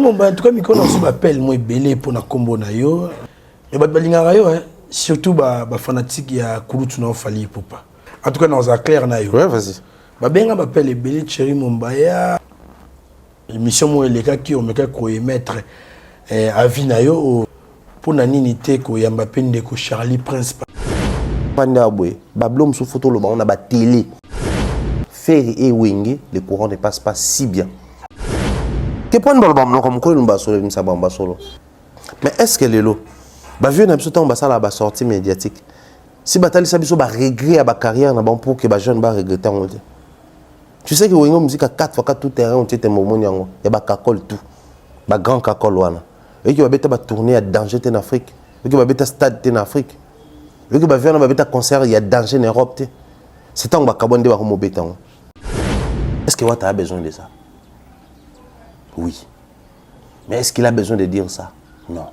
en tout cas, je m'appelle moi belé pour na combo na yo. Et balinga yo surtout ba fanatique ya Kulutu na Fally Ipupa. En tout cas, dans un clair na yo. Ouais, vas-y. Benga m'appelle belé Thierry Mumbaya. Émission moi les gars qui ont meka ko émettre avis na yo pour na nini te ko ya Mbappé ndeko Charlie Prince. Panda boy, bablom sous photo le on a ba télé. Ferry et Wenge, le courant ne passe pas si bien. Que point de balle comme quoi nous solo nous sabamba solo. Mais est-ce que les lots ba vieux na biso temps ba sala ba sortie médiatique. Si batali sa biso ba regret à ba carrière na ban pour que ba jeune ba regretter on dit. Tu sais que Wenge musique à 4x4 tout terrain on était moment yango. Ya ba kakol tout. Ba grand kakol wana. Et qui va beta ba tourner à danger en Afrique. Et qui va beta stade en Afrique. Et qui va venir ba beta concert il y a danger en Europe. C'est tant ba kabonde ba mo beta. Est-ce que Wata a besoin de ça? Oui. Mais est-ce qu'il a besoin de dire ça? Non.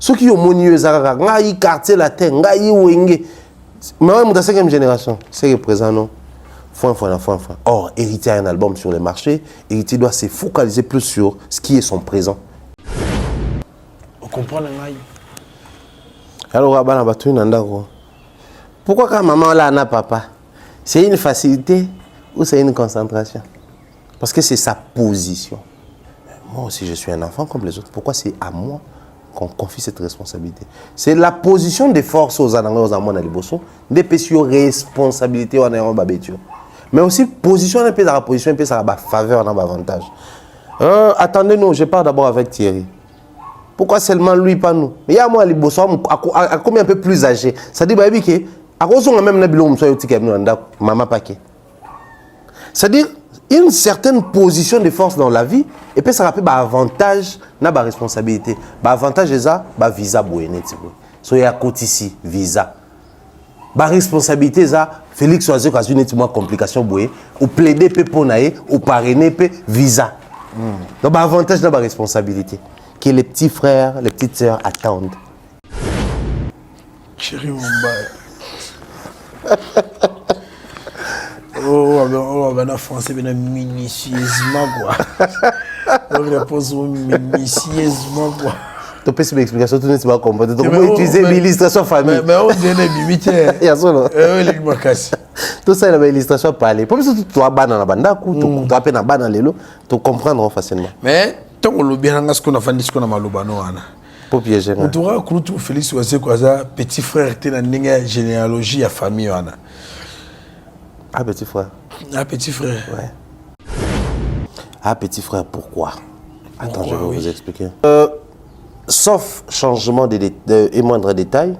Ceux qui ont monieux, Ngaï quartier latin, Ngaï Wenge. Mais moi, dans la 5e génération, c'est représent, non? Foin. Or, héritier a un album sur le marché, héritier doit se focaliser plus sur ce qui est son présent. On comprend Ngaï. Alors, pourquoi quand maman là n'a papa? C'est une facilité ou c'est une concentration? Parce que c'est sa position. Moi aussi, je suis un enfant comme les autres. Pourquoi c'est à moi qu'on confie cette responsabilité? C'est la position de force aux Anangos, aux Amon, à Liboso, des pétitions responsabilités aux Anangos, Babetio. Mais aussi, position, un peu dans la position, un peu dans la faveur, dans l'avantage. Attendez-nous, je pars d'abord avec Thierry. Pourquoi seulement lui, pas nous? Mais il y a moi, à Liboso, à combien un peu plus âgé. Ça dit, baby, que, à cause de même, maman paquet. C'est-à-dire, une certaine position de force dans la vie, et puis ça rappelle avantage, na ba responsabilité. Ba avantage est ça, ba visa boyene tipo. So ya côté ici, visa. Ba responsabilité ça, Félix Oazé a une petite complication boyé, ou plaider pe ponaé, ou parrainer pe visa. Donc ba avantage na ba responsabilité que les petits frères, les petites sœurs attendent. Chérie Mumbaya. Oh, ben en français, ben minutieusement quoi. On répond minutieusement quoi. Tu peux une explication, tout le monde va comprendre. Donc, on va utiliser l'illustration famille. Mais on dit les mimites. Il y a ça, non? Oui, tout ça, il y a l'illustration parler. Pour que tu as ban dans la bande, tu as peine à ban dans les lots, tu comprends facilement. Mais tant qu'on l'a bien, ce qu'on a fait, ce qu'on a malobano. Pour piéger. On doit Kulutu Félix Oazé quoi ça, petit frère, tu as une généalogie à famille. Ah, petit frère. Ah, petit frère. Ouais. Ah, petit frère, pourquoi? Attends, je vais vous expliquer. Sauf changement et moindre détail.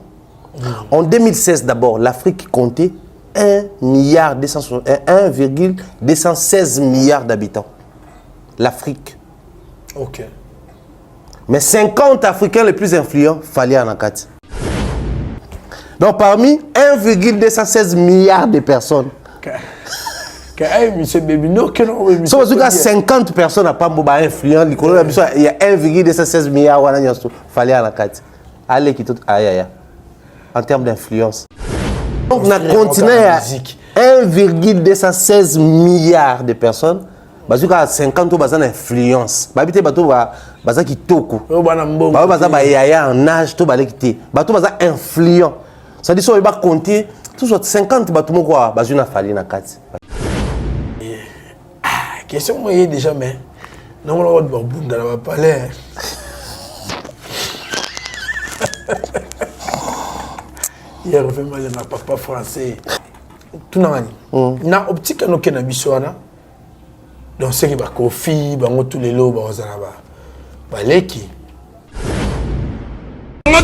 En 2016, d'abord, l'Afrique comptait 1,216 milliards d'habitants. L'Afrique. Ok. Mais 50 Africains les plus influents, Fally Anakati. Donc, parmi 1,216 milliards de personnes, monsieur Bébino, so, il y a 50 personnes à Pambo influents. Il y a 1,216 milliards de Fally Anakati. Allez, qui tout. Aïe. En termes d'influence. Donc, on a continué à 1,216 milliards de personnes. Parce qu'il y a 50 personnes d'influence. Il y a des gens qui toku. Il y a des gens en âge, tout influent. Ça dit que si on va compter, tout 50 personnes qui ont Fally Anakati. Question moi déjà mais non on va bunda la palais. Hier vraiment il n'a pas français. Tout nani. Na optique no kena biswana. Donc c'est que ba kofi ba tous les lots ba ozala ba leki.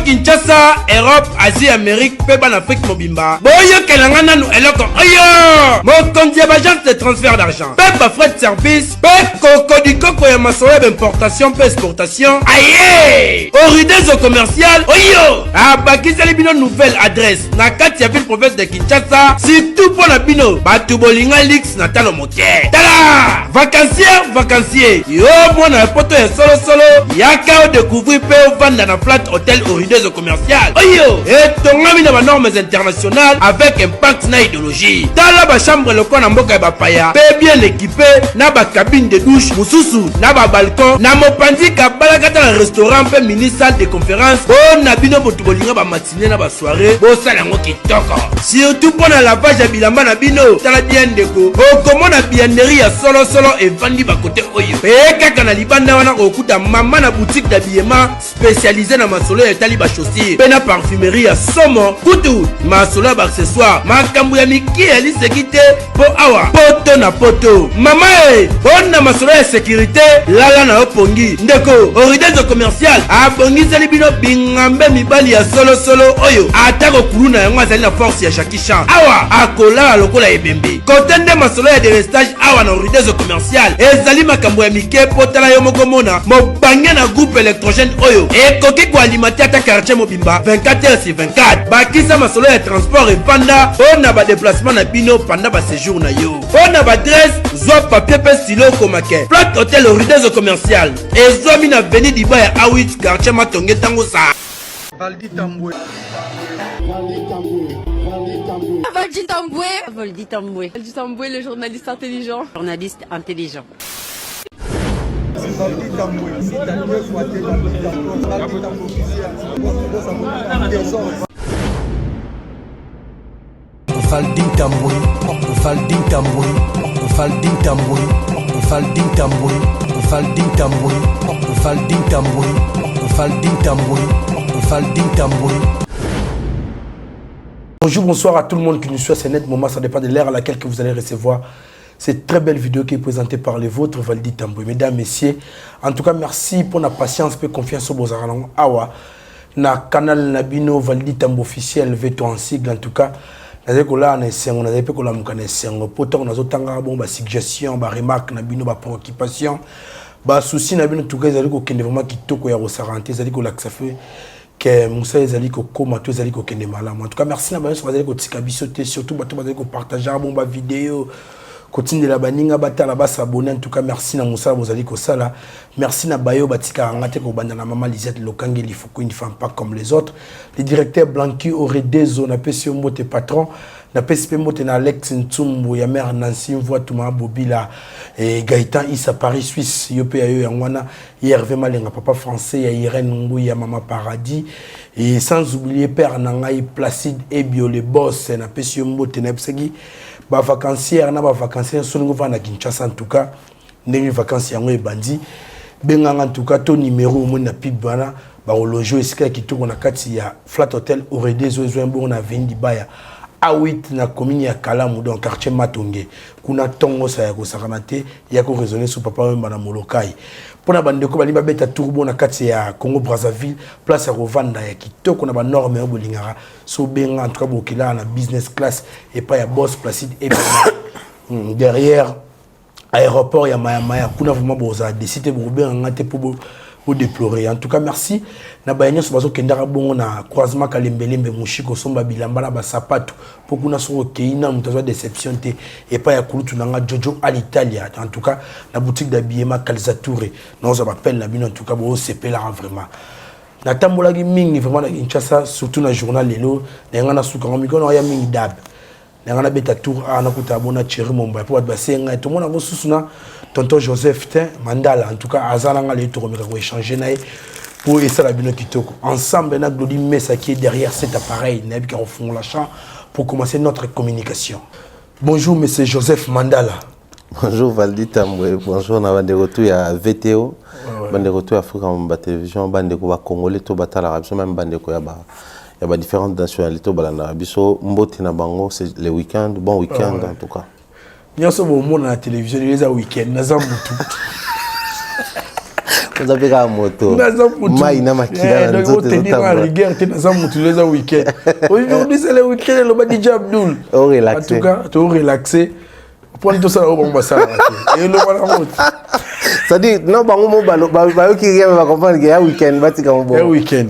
Kinshasa, Europe, Asie, Amérique, Péban, Afrique, Mobimba. Boyo Kelangana nous eloko. Ayo! Mon compte d'agence de transfert d'argent. Péba frais de service. Péba Cocodico Koyamasoe d'importation, péba exportation. Aïe! Oridezo commercial. Oyo! Abakisa les bino nouvelle adresse. Nakati ville province de Kinshasa. Si tout pour la bino. Batubolinga Lix Natalo Moké. Tala! Vacancier. Yo, mon poto est solo. Yaka découvrir Péo Vanda na flat hôtel Oridezo. rideuse commerciale oyo etongami na banormes internationales avec impact na idéologie tala bachambre loko na mboka ya bapaya pe bien équipé na bacabine de douche mosusu na babalcon na mopanzi kabalakata na restaurant pe mini salle de conférence po na bino botu bolinga bamatine na basoirée bosala yango kitoko surtout mpo na lavage ya bilamba na bino tala bien ndeko okomona bianderie ya solosolo evandi bakote oyo pe kaka na libanda wana okuta mama na boutique d'habillement spécialisé na masolo ya etali bachaussure pe na parfumerie ya somo kutu masolo ya baaccessoire makambo ya miki ya liseki te mpo awa poto na poto mama e mpona masolo ya sécurité lala na opongi ndeko orideuse commercial abongiseli bino bingambe mibali ya solosolo oyo ata kokulu na yango azali na force ya Jackie Chan awa akolala lokola ebembe kote nde masolo ya delestage awa na orideuse commercial ezali makambo ya mike po tala yo moko mona mobange na groupe électrogène oyo ekoki koalimate ata quartier mobimba 24h/24 bakisa masolo ya transport epanda mpo na badeplacement na bino panda baséjour na yo mpo na badresse zwa papier pe stylo komake plate hotel orideuse commercial ezwami na veni diba ya awit quartier matonge ntango sa Valdi Tamboué. Valdi Tamboué. Valdi Tamboué. Valdi Tamboué, le journaliste intelligent. Journaliste intelligent. Valdi Tamboué. Si t'as deux fois t'es Valdi Tamboué. Valdi Tamboué officiel. Valdi Tamboué. Valdi Tamboué. Valdi Tamboué. Valdi Tamboué. Valdi Tamboué. Valdi Tamboué. Valdi Tamboué. Valdi Tamboué. Bonjour, bonsoir à tout le monde qui nous suit à ce net moment, ça dépend de l'ère à laquelle que vous allez recevoir cette très belle vidéo qui est présentée par les vôtres, Valdi Tamboué. Mesdames, messieurs, en tout cas, merci pour la patience et confiance au Bozaralang Awa. Na canal Nabino Valdi Tamboué officiel, veto en sigle, en tout cas. On a des suggestions, des remarques, des préoccupations, des soucis, des vraiment qui toko ya rosaranté, des que Moussa ezali ko koma to ezali ko kende malamu. En tout cas merci na ba so bazali ko tika bisote surtout bato bazali ko partager bon ba vidéo continue la baninga batala ba s'abonner. En tout cas merci na Moussa bozali ko sala. Merci na bayo batika ngate ko banda na mama Lisette Lokange Lifuku une femme pas comme les autres. Le directeur Blanqui aurait des zones PC moté patron na PSP moté na Alex Ntumbu ya mère Nancy voit tout ma bobila et Gaëtan Issa Paris Suisse yope ya yo yangwana Hervé Malenga papa français ya Irène Ngou ya mama Paradis et sans oublier père Nangai Placide et Bio les boss na PSP moté na psegi ba vacancière na ba vacancière songo va na Kinshasa en tout cas ndenge vacances yango e bandi benga en tout cas ton numéro mo na pibana ba lojo esika kitoko na kati ya Flat Hotel aurait des oiseaux bon na Vendi Baya A8 na commune ya Kalamu dans quartier Matonge kuna tongo sa ya kosakanate ya ko raisonner sur papa memba na Molokai pona bandeko bali babeta turbo na kati ya Congo Brazzaville place ya Rovanda ya kitoko na ba norme ya bolingara so benga en tout cas bokila na business class et pas ya boss Placide et derrière aéroport ya Maya kuna vraiment boza décider bo benga ngate pour déplorer. En tout cas merci na bayenyo so bazo kendara bongo na croisement Kalembelembe mushiko somba bilamba na ba sapato pour kuna so keina mutazo déception te et pas ya kulutu nanga Jojo à l'Italie. En tout cas la boutique d'habillement Calzature non ça m'appelle la bino en tout cas bo CP là vraiment na tambola gi mingi vraiment na Kinshasa surtout na journal lelo na na suka ngomiko no ya mingi dab na beta tour na kuta bona chéri momba pour ba senga tout monde na tonton Joseph Mandala en tout cas azalanga les tour ko échanger nae pour essayer la bino kitoko ensemble na Glody Messa qui est derrière cet appareil na bi au fond la champ pour commencer notre communication. Bonjour monsieur Joseph Mandala. Bonjour Valdi Tamboué, bonjour na bande retour ya VTO, bande retour Africa Mba télévision, bande ko ba congolais to batala rabiso même bande ko ya ba différentes nationalités balana biso mboti na bango c'est le week-end, bon week-end en tout cas. Nous sommes à la télévision, les week-end, nous avons tout. Vous avez un moto. Nous avons tout. Maïna Makila. Donc, vous tenez à rigueur, nous avons tous les week-end. Aujourd'hui, c'est le week-end, le badi Abdul. Oh, relaxé. En tout cas, tu es relaxé. Pour tout ça, on va s'arrêter. Et le voilà route. C'est-à-dire, non, bah, on qui va comprendre qu'il y a un week-end, un week-end.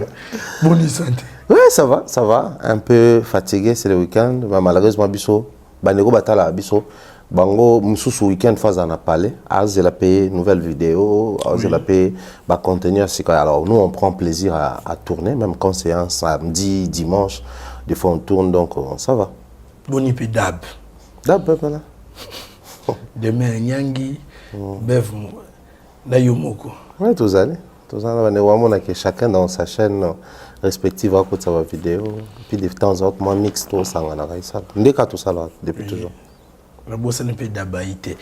Bonne santé. Oui, ça va. Un peu fatigué, c'est le week-end. Mais malheureusement, biso, bandeko batala biso. Bango, Moussous week-end, phase en a parlé. J'ai la payé nouvelle vidéo, j'ai la payé contenu. Alors, nous, on prend plaisir à tourner, même quand c'est un samedi, dimanche. Des fois, on tourne, donc ça va. Boni pe dab. Dab, voilà. Demain, Nyangi, Bev, Nayomoko. Oui, tous allez. On a chacun dans sa chaîne respective à côté de sa vidéo. Puis de temps en temps, moi, mix tout ça. On a tout ça là, depuis toujours. La bosse n'est pas d'abaïté.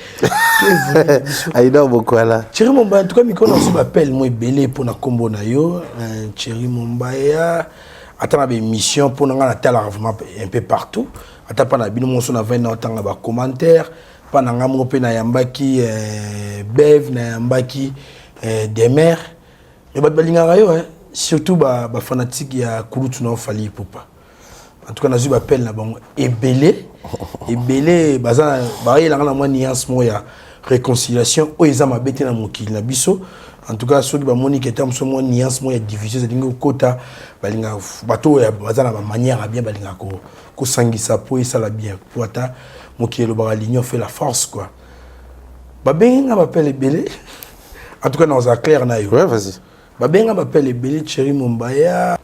Aïda beaucoup là. Thierry Mombaya, en tout cas, je m'appelle moi belé pour na combo na yo. Thierry Mombaya, attends la mission pour na tala un peu partout. Attends pas na bino mon son na 20 ans tant ba commentaire. Pas na ngamo pe na yambaki Bev na yambaki Demer. Mais ba balinga yo surtout ba fanatique ya Kulutu na Fally Ipupa. En tout cas, je m'appelle là bon Ebélé. Ebélé, baza ba yela na moi nuance moya réconciliation o eza mabete na mokili na biso. En tout cas, ceux qui ba moni que tam so moi nuance moya division c'est kota balinga bato ya baza na manière bien balinga ko sangisa po ça la bien. Pour ata mokili lo ba l'union fait la force quoi. Ba benga m'appelle Ebélé. En tout cas, dans un clair na yo. Ouais, vas-y. Ba benga m'appelle Ebélé Thierry Mombaya.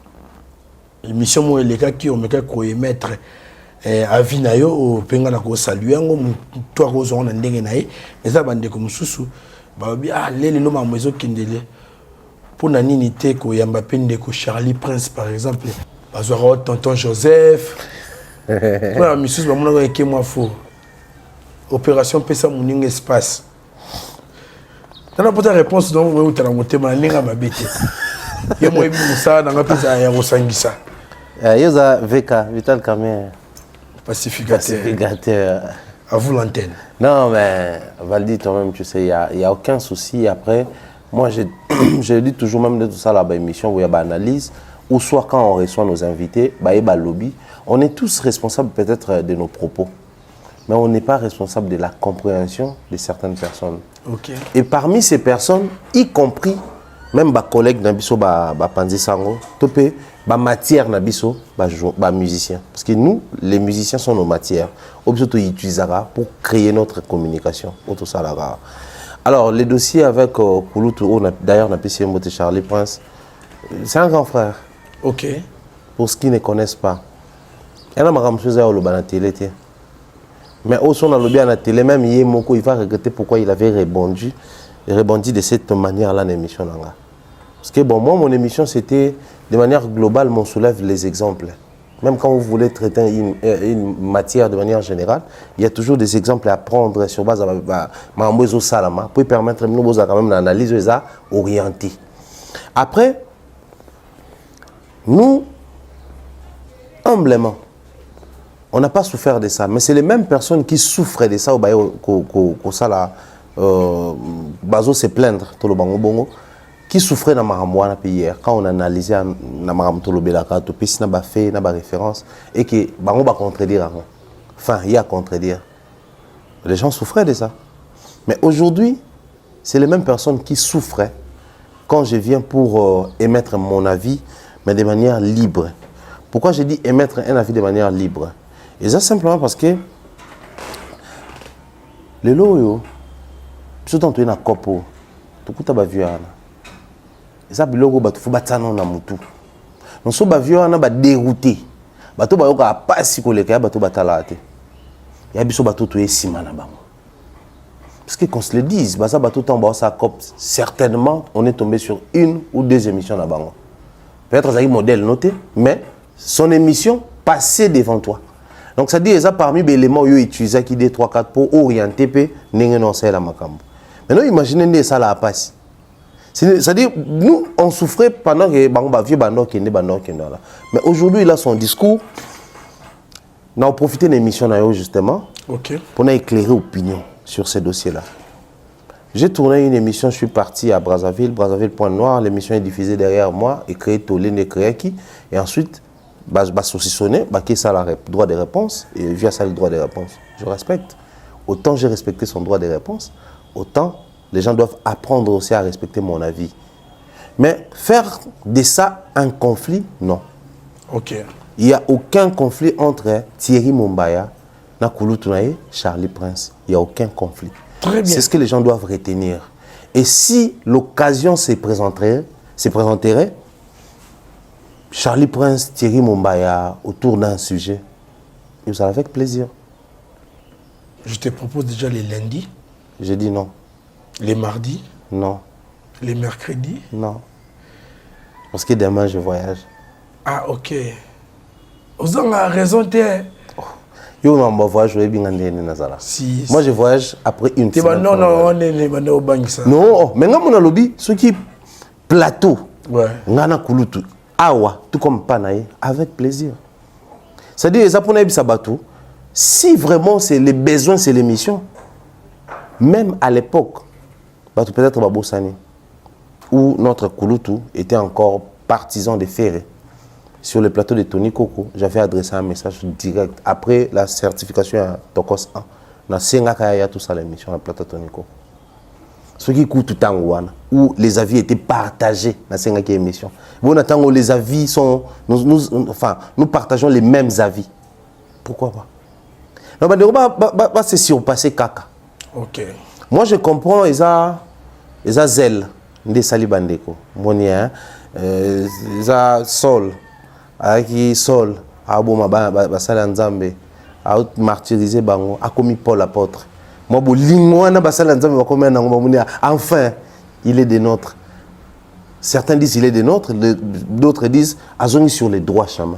L'émission moi les gars qui ont me ko émettre avis na yo au penga na ko saluer ngo toi ko zo na ndenge na ye mais ça bande ko mususu ba bi lele lo ma mwezo kindele pour na nini te ko yamba pende ko Charlie Prince par exemple bazwa tonton Joseph pour mususu ba mona ko eke moi faux opération pesa muninga espace dans la réponse donc vous tala motema ndinga mabete ye moi bi musa na ngapesa ya kosangisa Yosa VK, Vital Kamer. Pacificateur. À vous l'antenne. Non, mais Valdi, toi-même, tu sais, il n'y a aucun souci. Après, moi, je dis toujours même de tout ça, la émission où il y a une analyse, ou soit quand on reçoit nos invités, il y a lobby. On est tous responsables peut-être de nos propos, mais on n'est pas responsable de la compréhension de certaines personnes. Okay. Et parmi ces personnes, y compris même ma collègue Nabiso Panzi Sango, topé ba matière Nabiso ba musicien parce que nous les musiciens sont nos matières objeto utilisera pour créer notre communication auto ça là. Alors les dossiers avec Kulutu d'ailleurs on a PC Moté Charlie Prince c'est un grand frère. OK. Pour ceux qui ne connaissent pas. Il y a ma chose à la télé. Mais au son à la télé même il va regretter pourquoi il avait rebondi de cette manière-là dans l'émission. Parce que bon, moi, mon émission, c'était de manière globale, on soulève les exemples. Même quand vous voulez traiter une matière de manière générale, il y a toujours des exemples à prendre sur base de ma salama pour permettre nous quand même l'analyse orientée. Après, nous, humblement, on n'a pas souffert de ça, mais c'est les mêmes personnes qui souffrent de ça au ça là. Bazo se plaindre tout le bongo qui souffrait dans ma hier quand on analysait na maram tout le belaka to pisi na ba fait na ba référence et que bango ba contredire enfin il y a contredire les gens souffraient de ça mais aujourd'hui c'est les mêmes personnes qui souffraient quand je viens pour émettre mon avis mais de manière libre. Pourquoi je dis émettre un avis de manière libre? Et ça simplement parce que le loyo surtout tu es na kopo tu kuta ba viana ça biloko ba tu faut batana na mutu non so ba viana ba dérouté ba to ba yoka pas si koleka ba to batala te ya biso ba to esima na bango parce que qu'on se le dise ba ça ba to tomba ça cop certainement on est tombé sur une ou deux émissions na bango peut-être ça y modèle noté mais son émission passée devant toi. Donc ça dit ça parmi les éléments yo utilisé qui des 3 4 pour orienter pe ndenge non c'est la makambo. Maintenant imaginez ça là passe. C'est-à-dire nous on souffrait pendant que bango vieux bando kende là. Mais aujourd'hui il a son discours. On a profité de l'émission na yo justement pour éclairer opinion sur ces dossiers là. J'ai tourné une émission, je suis parti à Brazzaville, Point Noir, l'émission est diffusée derrière moi et créé Tolé ne créé qui et ensuite saucissonner, qui ça le droit de réponse et via ça le droit de réponse. Je respecte. Autant j'ai respecté son droit de réponse, autant les gens doivent apprendre aussi à respecter mon avis. Mais faire de ça un conflit, non. OK. Il n'y a aucun conflit entre Thierry Mombaya na Kouloutou nae Charlie Prince. Il n'y a aucun conflit. Très bien. C'est ce que les gens doivent retenir. Et si l'occasion se présenterait, Charlie Prince, Thierry Mombaya, autour d'un sujet, nous allons avec plaisir. Je te propose déjà les lundis. J'ai dit non. Les mardis. Non. Les mercredis. Non. Parce que demain, je voyage. Ah, ok. Vous avez raison, Yo, je voyage, si. moi, je voyage après une semaine. Non, on est au banque ça. Non, mais quand on a lobby, ce qui plateau, ouais. Ngana Kouloutou, Awa, tout comme Panaye, avec plaisir. C'est-à-dire, les Japonais, si vraiment c'est les besoins, c'est l'émission, même à l'époque, peut-être Babosani, où notre Kouloutou était encore partisan des ferrés, sur le plateau de Tony Coco, j'avais adressé un message direct. Après la certification à Tokos 1, na Sengakaya tout ça l'émission à plateau de Tony Coco. Ce qui coûte tout temps où les avis étaient partagés dans Sengakaya émission. Bon, attends, les avis sont, nous partageons les mêmes avis. Pourquoi pas? Non, bah, c'est surpasser caca. Ok. Moi, je comprends les zèle des salibandeko. Monien, les sol. Avec Sol, Aboma Basala Nzambe, a martyrisé Bango, a commis Paul l'apôtre. Moi, Lingouana Basala Nzambe, enfin, il est des nôtres. Certains disent il est des nôtres, d'autres disent Azoni sur les droits chama,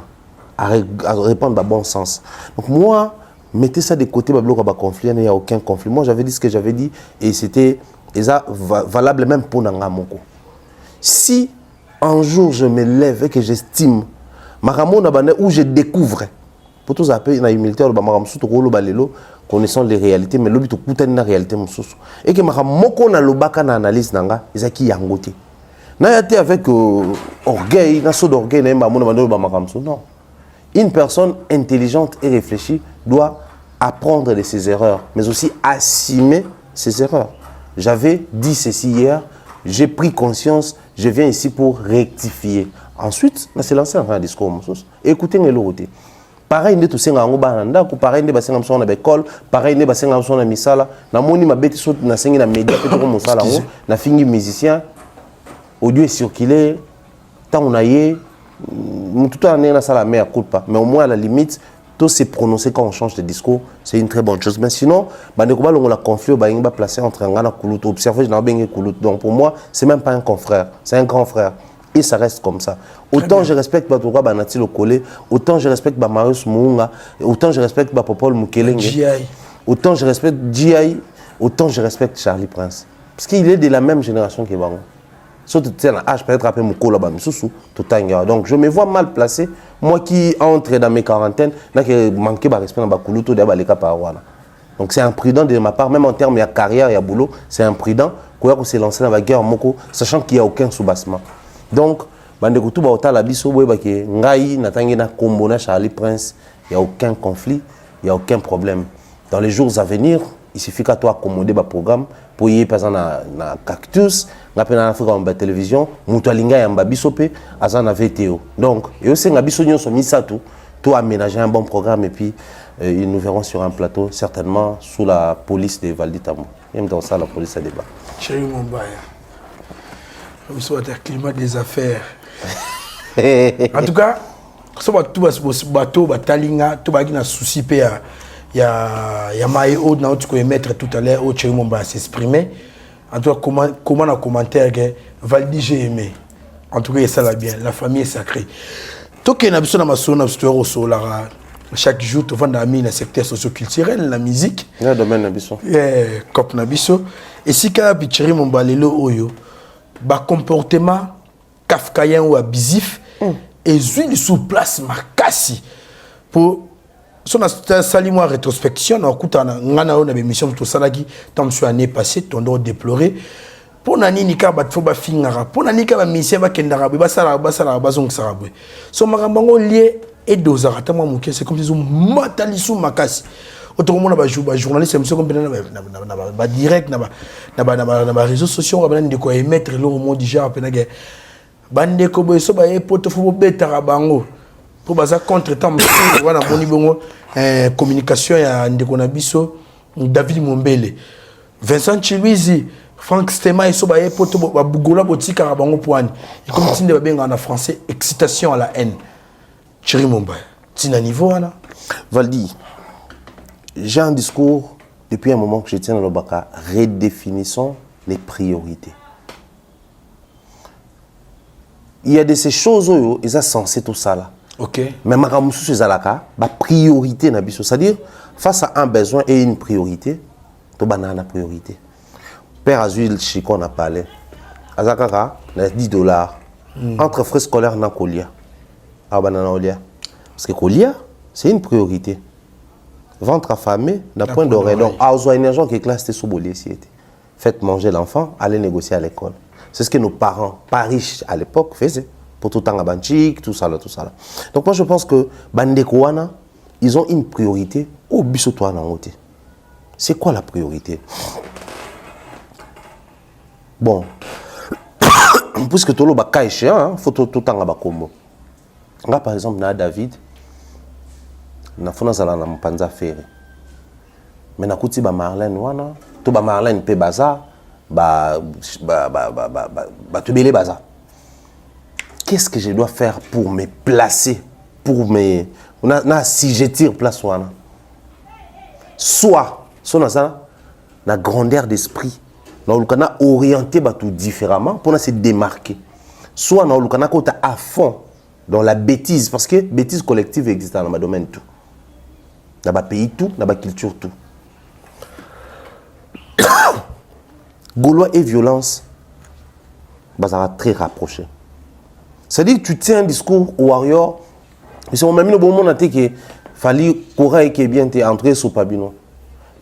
à répondre à bon sens. Donc, moi, mettez ça de côté, conflit, il n'y a aucun conflit. Moi, j'avais dit ce que j'avais dit et c'était valable même pour Nangamoko. Si un jour je me lève et que j'estime où je découvre, pour tous appeler la humilité, connaissant les réalités, mais l'objet de la réalité, et que Mahamoko na lobaka na analyse nanga, ils qui yangote. Na été avec orgueil, na saut d'orgueil, non. Une personne intelligente et réfléchie doit apprendre de ses erreurs, mais aussi assumer ses erreurs. J'avais dit ceci hier, j'ai pris conscience, je viens ici pour rectifier. Ensuite, c'est lancé un discours. Écoutez les côté. Pareil, nous tous en Obananda, pareil, nous sommes en école, pareil, nous sommes en misala. Na moni ma bête saute na sengi na média, peut-être comme ça là, na fingi musicien. Audio est circulé, tant on a yé, tout le temps na sala mais écoute pas. Mais au moins à la limite, tout s'est prononcé quand on change de discours, c'est une très bonne chose. Mais sinon, on a conflit, on a placé entre Ngana Kouloutou, observé, je n'ai pas Kouloutou. Donc pour moi, c'est même pas un confrère, c'est un grand frère. Et ça reste comme ça. Autant je respecte Batouka Banati Lokole, autant je respecte Marius Mounga, autant je respecte Popol Mukelenge, autant je respecte G.I., autant je respecte Charlie Prince. Parce qu'il est de la même génération que Bango. Surtout, tu sais, l'âge peut-être après Moukola Bamissou, tout un. Donc je me vois mal placé. Moi qui entre dans mes quarantaines, je manque de respect dans Bakoulouto de Baleka Parawana. Donc c'est imprudent de ma part, même en termes de carrière et de boulot, c'est imprudent qu'on s'est lancé dans la guerre Moko, sachant qu'il n'y a aucun soubassement. Donc, bandekutu ba otala biso boye bake ngai natangi na kombo na Charlie Prince, il n'y a aucun conflit, il n'y a aucun problème. Dans les jours à venir, il suffit qu'à toi accommoder le programme pour y passer na Cactus, na pena Afrique en télévision, mutualinga ya mbabiso pe azana VTO. Donc, et aussi ngabiso nyonso misatu, tout aménager un bon programme et puis nous verrons sur un plateau certainement sous la police de Valdi Tambo. Même dans ça la police a débat. Chéri Mombaya. Vous êtes un climat des affaires. En tout cas, si vous bateau, Talinga, tout le souci, il y a Maïo, tu peux mettre tout à l'heure, où Momba s'exprimer. En tout cas, comment dans le commentaire, Valdi, j'ai aimé. En tout cas, ça va bien. La famille est sacrée. Tout ce qui est dans ma zone, chaque jour, tu vas dans le secteur socio-culturel, la musique. Il y a un domaine Nabiso. Cop Nabiso. Et si tu as un Momba Lelo, ba comportement kafkaïen ou abusif et zui sous place makasi pour son sali moi rétrospection na kuta na ngana na émission to salaki tant sur année passée ton doit déplorer pour nani nika ba fo ba fingara pour nani ka ba mission ba kendara ba sala bazong sarabwe so makambango lié et dosara ta moi muke c'est comme si matali sous makasi autrement ba journaliste c'est comme na direct na réseaux sociaux on va de quoi émettre le mot du genre penage bande ko boy so ba e poto fo betara bango pour baza contre temps wana boni bongo communication ya ndeko na biso David Mombele Vincent Chiluizi Frank Stema iso ba yepoto ba bugola botika ka bango poani et comme tinde ba benga en français excitation à la haine Thierry Mombaya tina niveau wana Valdi j'ai un discours depuis un moment que je tiens dans le baka redéfinissons les priorités. Il y a de ces choses où ils sont censés tout ça là. OK. Mais makamusu ces alaka, ba priorité na biso, c'est-à-dire face à un besoin et une priorité, to banana priorité. Père Azul Chico on a parlé. Azakaka, na $10 entre frais scolaires na kolia. Ah banana olia. Parce que kolia, c'est une priorité. Ventre affamé, d'un point d'oreille. Donc, à énergie qui classe tes sous-boliers, faites manger l'enfant, allez négocier à l'école. C'est ce que nos parents, pas riches à l'époque, faisaient. Pour tout le temps à Banchik, tout ça là, tout ça là. Donc, moi, je pense que Bandekouana, ils ont une priorité au bisotoa nangote. C'est quoi la priorité? Bon, puisque tout le monde est échéant, il faut tout le temps à Bakombo. Là, par exemple, David. Na fona zala na mpanza fere mais nakuti ba Marlène wana to ba Marlène pe baza ba tubele baza. Qu'est-ce que je dois faire pour me placer, pour me si je tire place wana soit sona ça na grandeur d'esprit na lukana orienter ba tout différemment pour se démarquer, soit na lukana kota à fond dans la bêtise parce que bêtise collective existe dans le domaine tout. Dans le pays tout, dans la culture tout. Gaulois et violence, ça va très rapproché. C'est-à-dire que tu tiens un discours au warrior, mais c'est même le bon moment que fallait courir et bien entrer sous Pabino.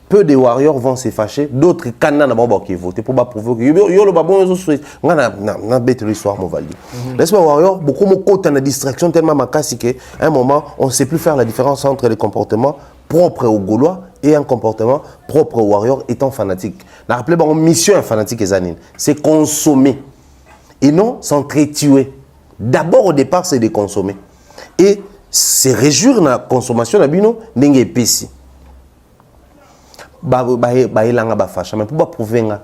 Peu de warriors vont se fâcher, d'autres canons n'ont pas voté pour prouver que yo le babon ils souhaitent. On a bête l'histoire mon valide. Laisse-moi warrior beaucoup de côté de distraction tellement macasse que à un moment on ne sait plus faire la différence entre les comportements propres aux Gaulois et un comportement propre aux warriors étant fanatique. Rappelez moi mission fanatique et zanine, c'est consommer et non s'entretuer. D'abord au départ c'est de consommer et se réjouir na consommation na bino ndenge epesi. Bailanga ba fasha mais pour ba prouver nga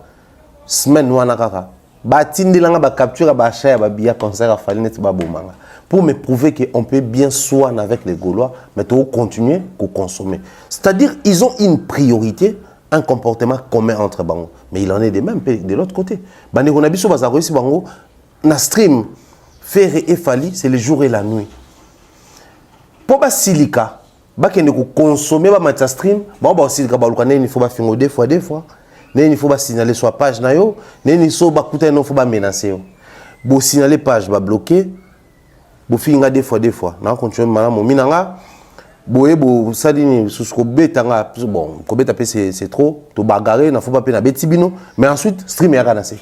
semaine wana kaka ba tindilanga ba capture ba chaya ba bia concert a fallu net ba bomanga pour me prouver que on peut bien soigner avec les Gaulois mais tout continuer à consommer, c'est-à-dire ils ont une priorité, un comportement commun entre bango mais il en est de même de l'autre côté bande on a biso baza réussi bango na stream faire et fali c'est le jour et la nuit pour ba silica bakende ko consommer ba match stream ba aussi ka baluka ne il faut ba fingo deux fois ne il faut ba signaler sur page na yo ne il so ba kuta no faut ba menacer yo bo signaler page ba bloquer bo finga deux fois na continuer malamu minanga boye bo sadini susko betanga bon ko beta pe c'est trop to bagarrer na faut pas pe na betibino mais ensuite stream ya kanase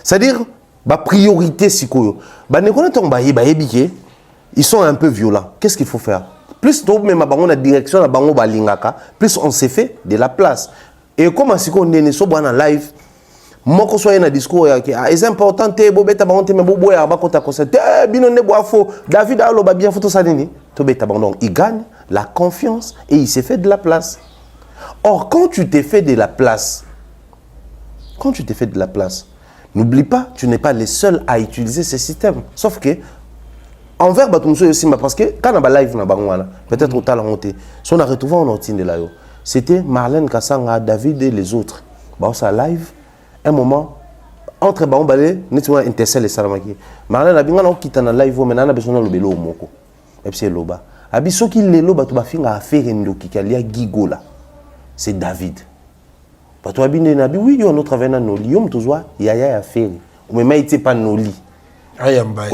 c'est-à-dire ba priorité sikoyo ba ne connait on ba yebike ils sont un peu violents. Qu'est-ce qu'il faut faire? Plus tôt même à la direction à bango balingaka, plus on s'est fait de la place. Et comme si on est so en live, moi que soit un discours c'est important te bobeta bango te me boboya ba kota concept bino ne boa faux David a lo ba bien photo ça nini to beta bango il gagne la confiance et il s'est fait de la place. Or quand tu t'es fait de la place, n'oublie pas, tu n'es pas les seuls à utiliser ce système. Sauf que envers Batumso aussi, parce que quand on a live, peut-être au talent, si on a retrouvé un outil de là, c'était Marlène Kassanga, David et les autres. Ça live, un moment, entre Baon Balé, nous avons intercellé les Salamaki. Marlène a bien quitté dans live, mais on a besoin de l'obélo au moko. Et puis c'est l'oba. Abiso qui l'est l'oba, tu vas faire un affaire qui a Gigola. C'est David. Parce que tu as bien dit, oui, il y a un autre avenant, il y a un autre affaire. Mais il n'y a pas de lit. Oui,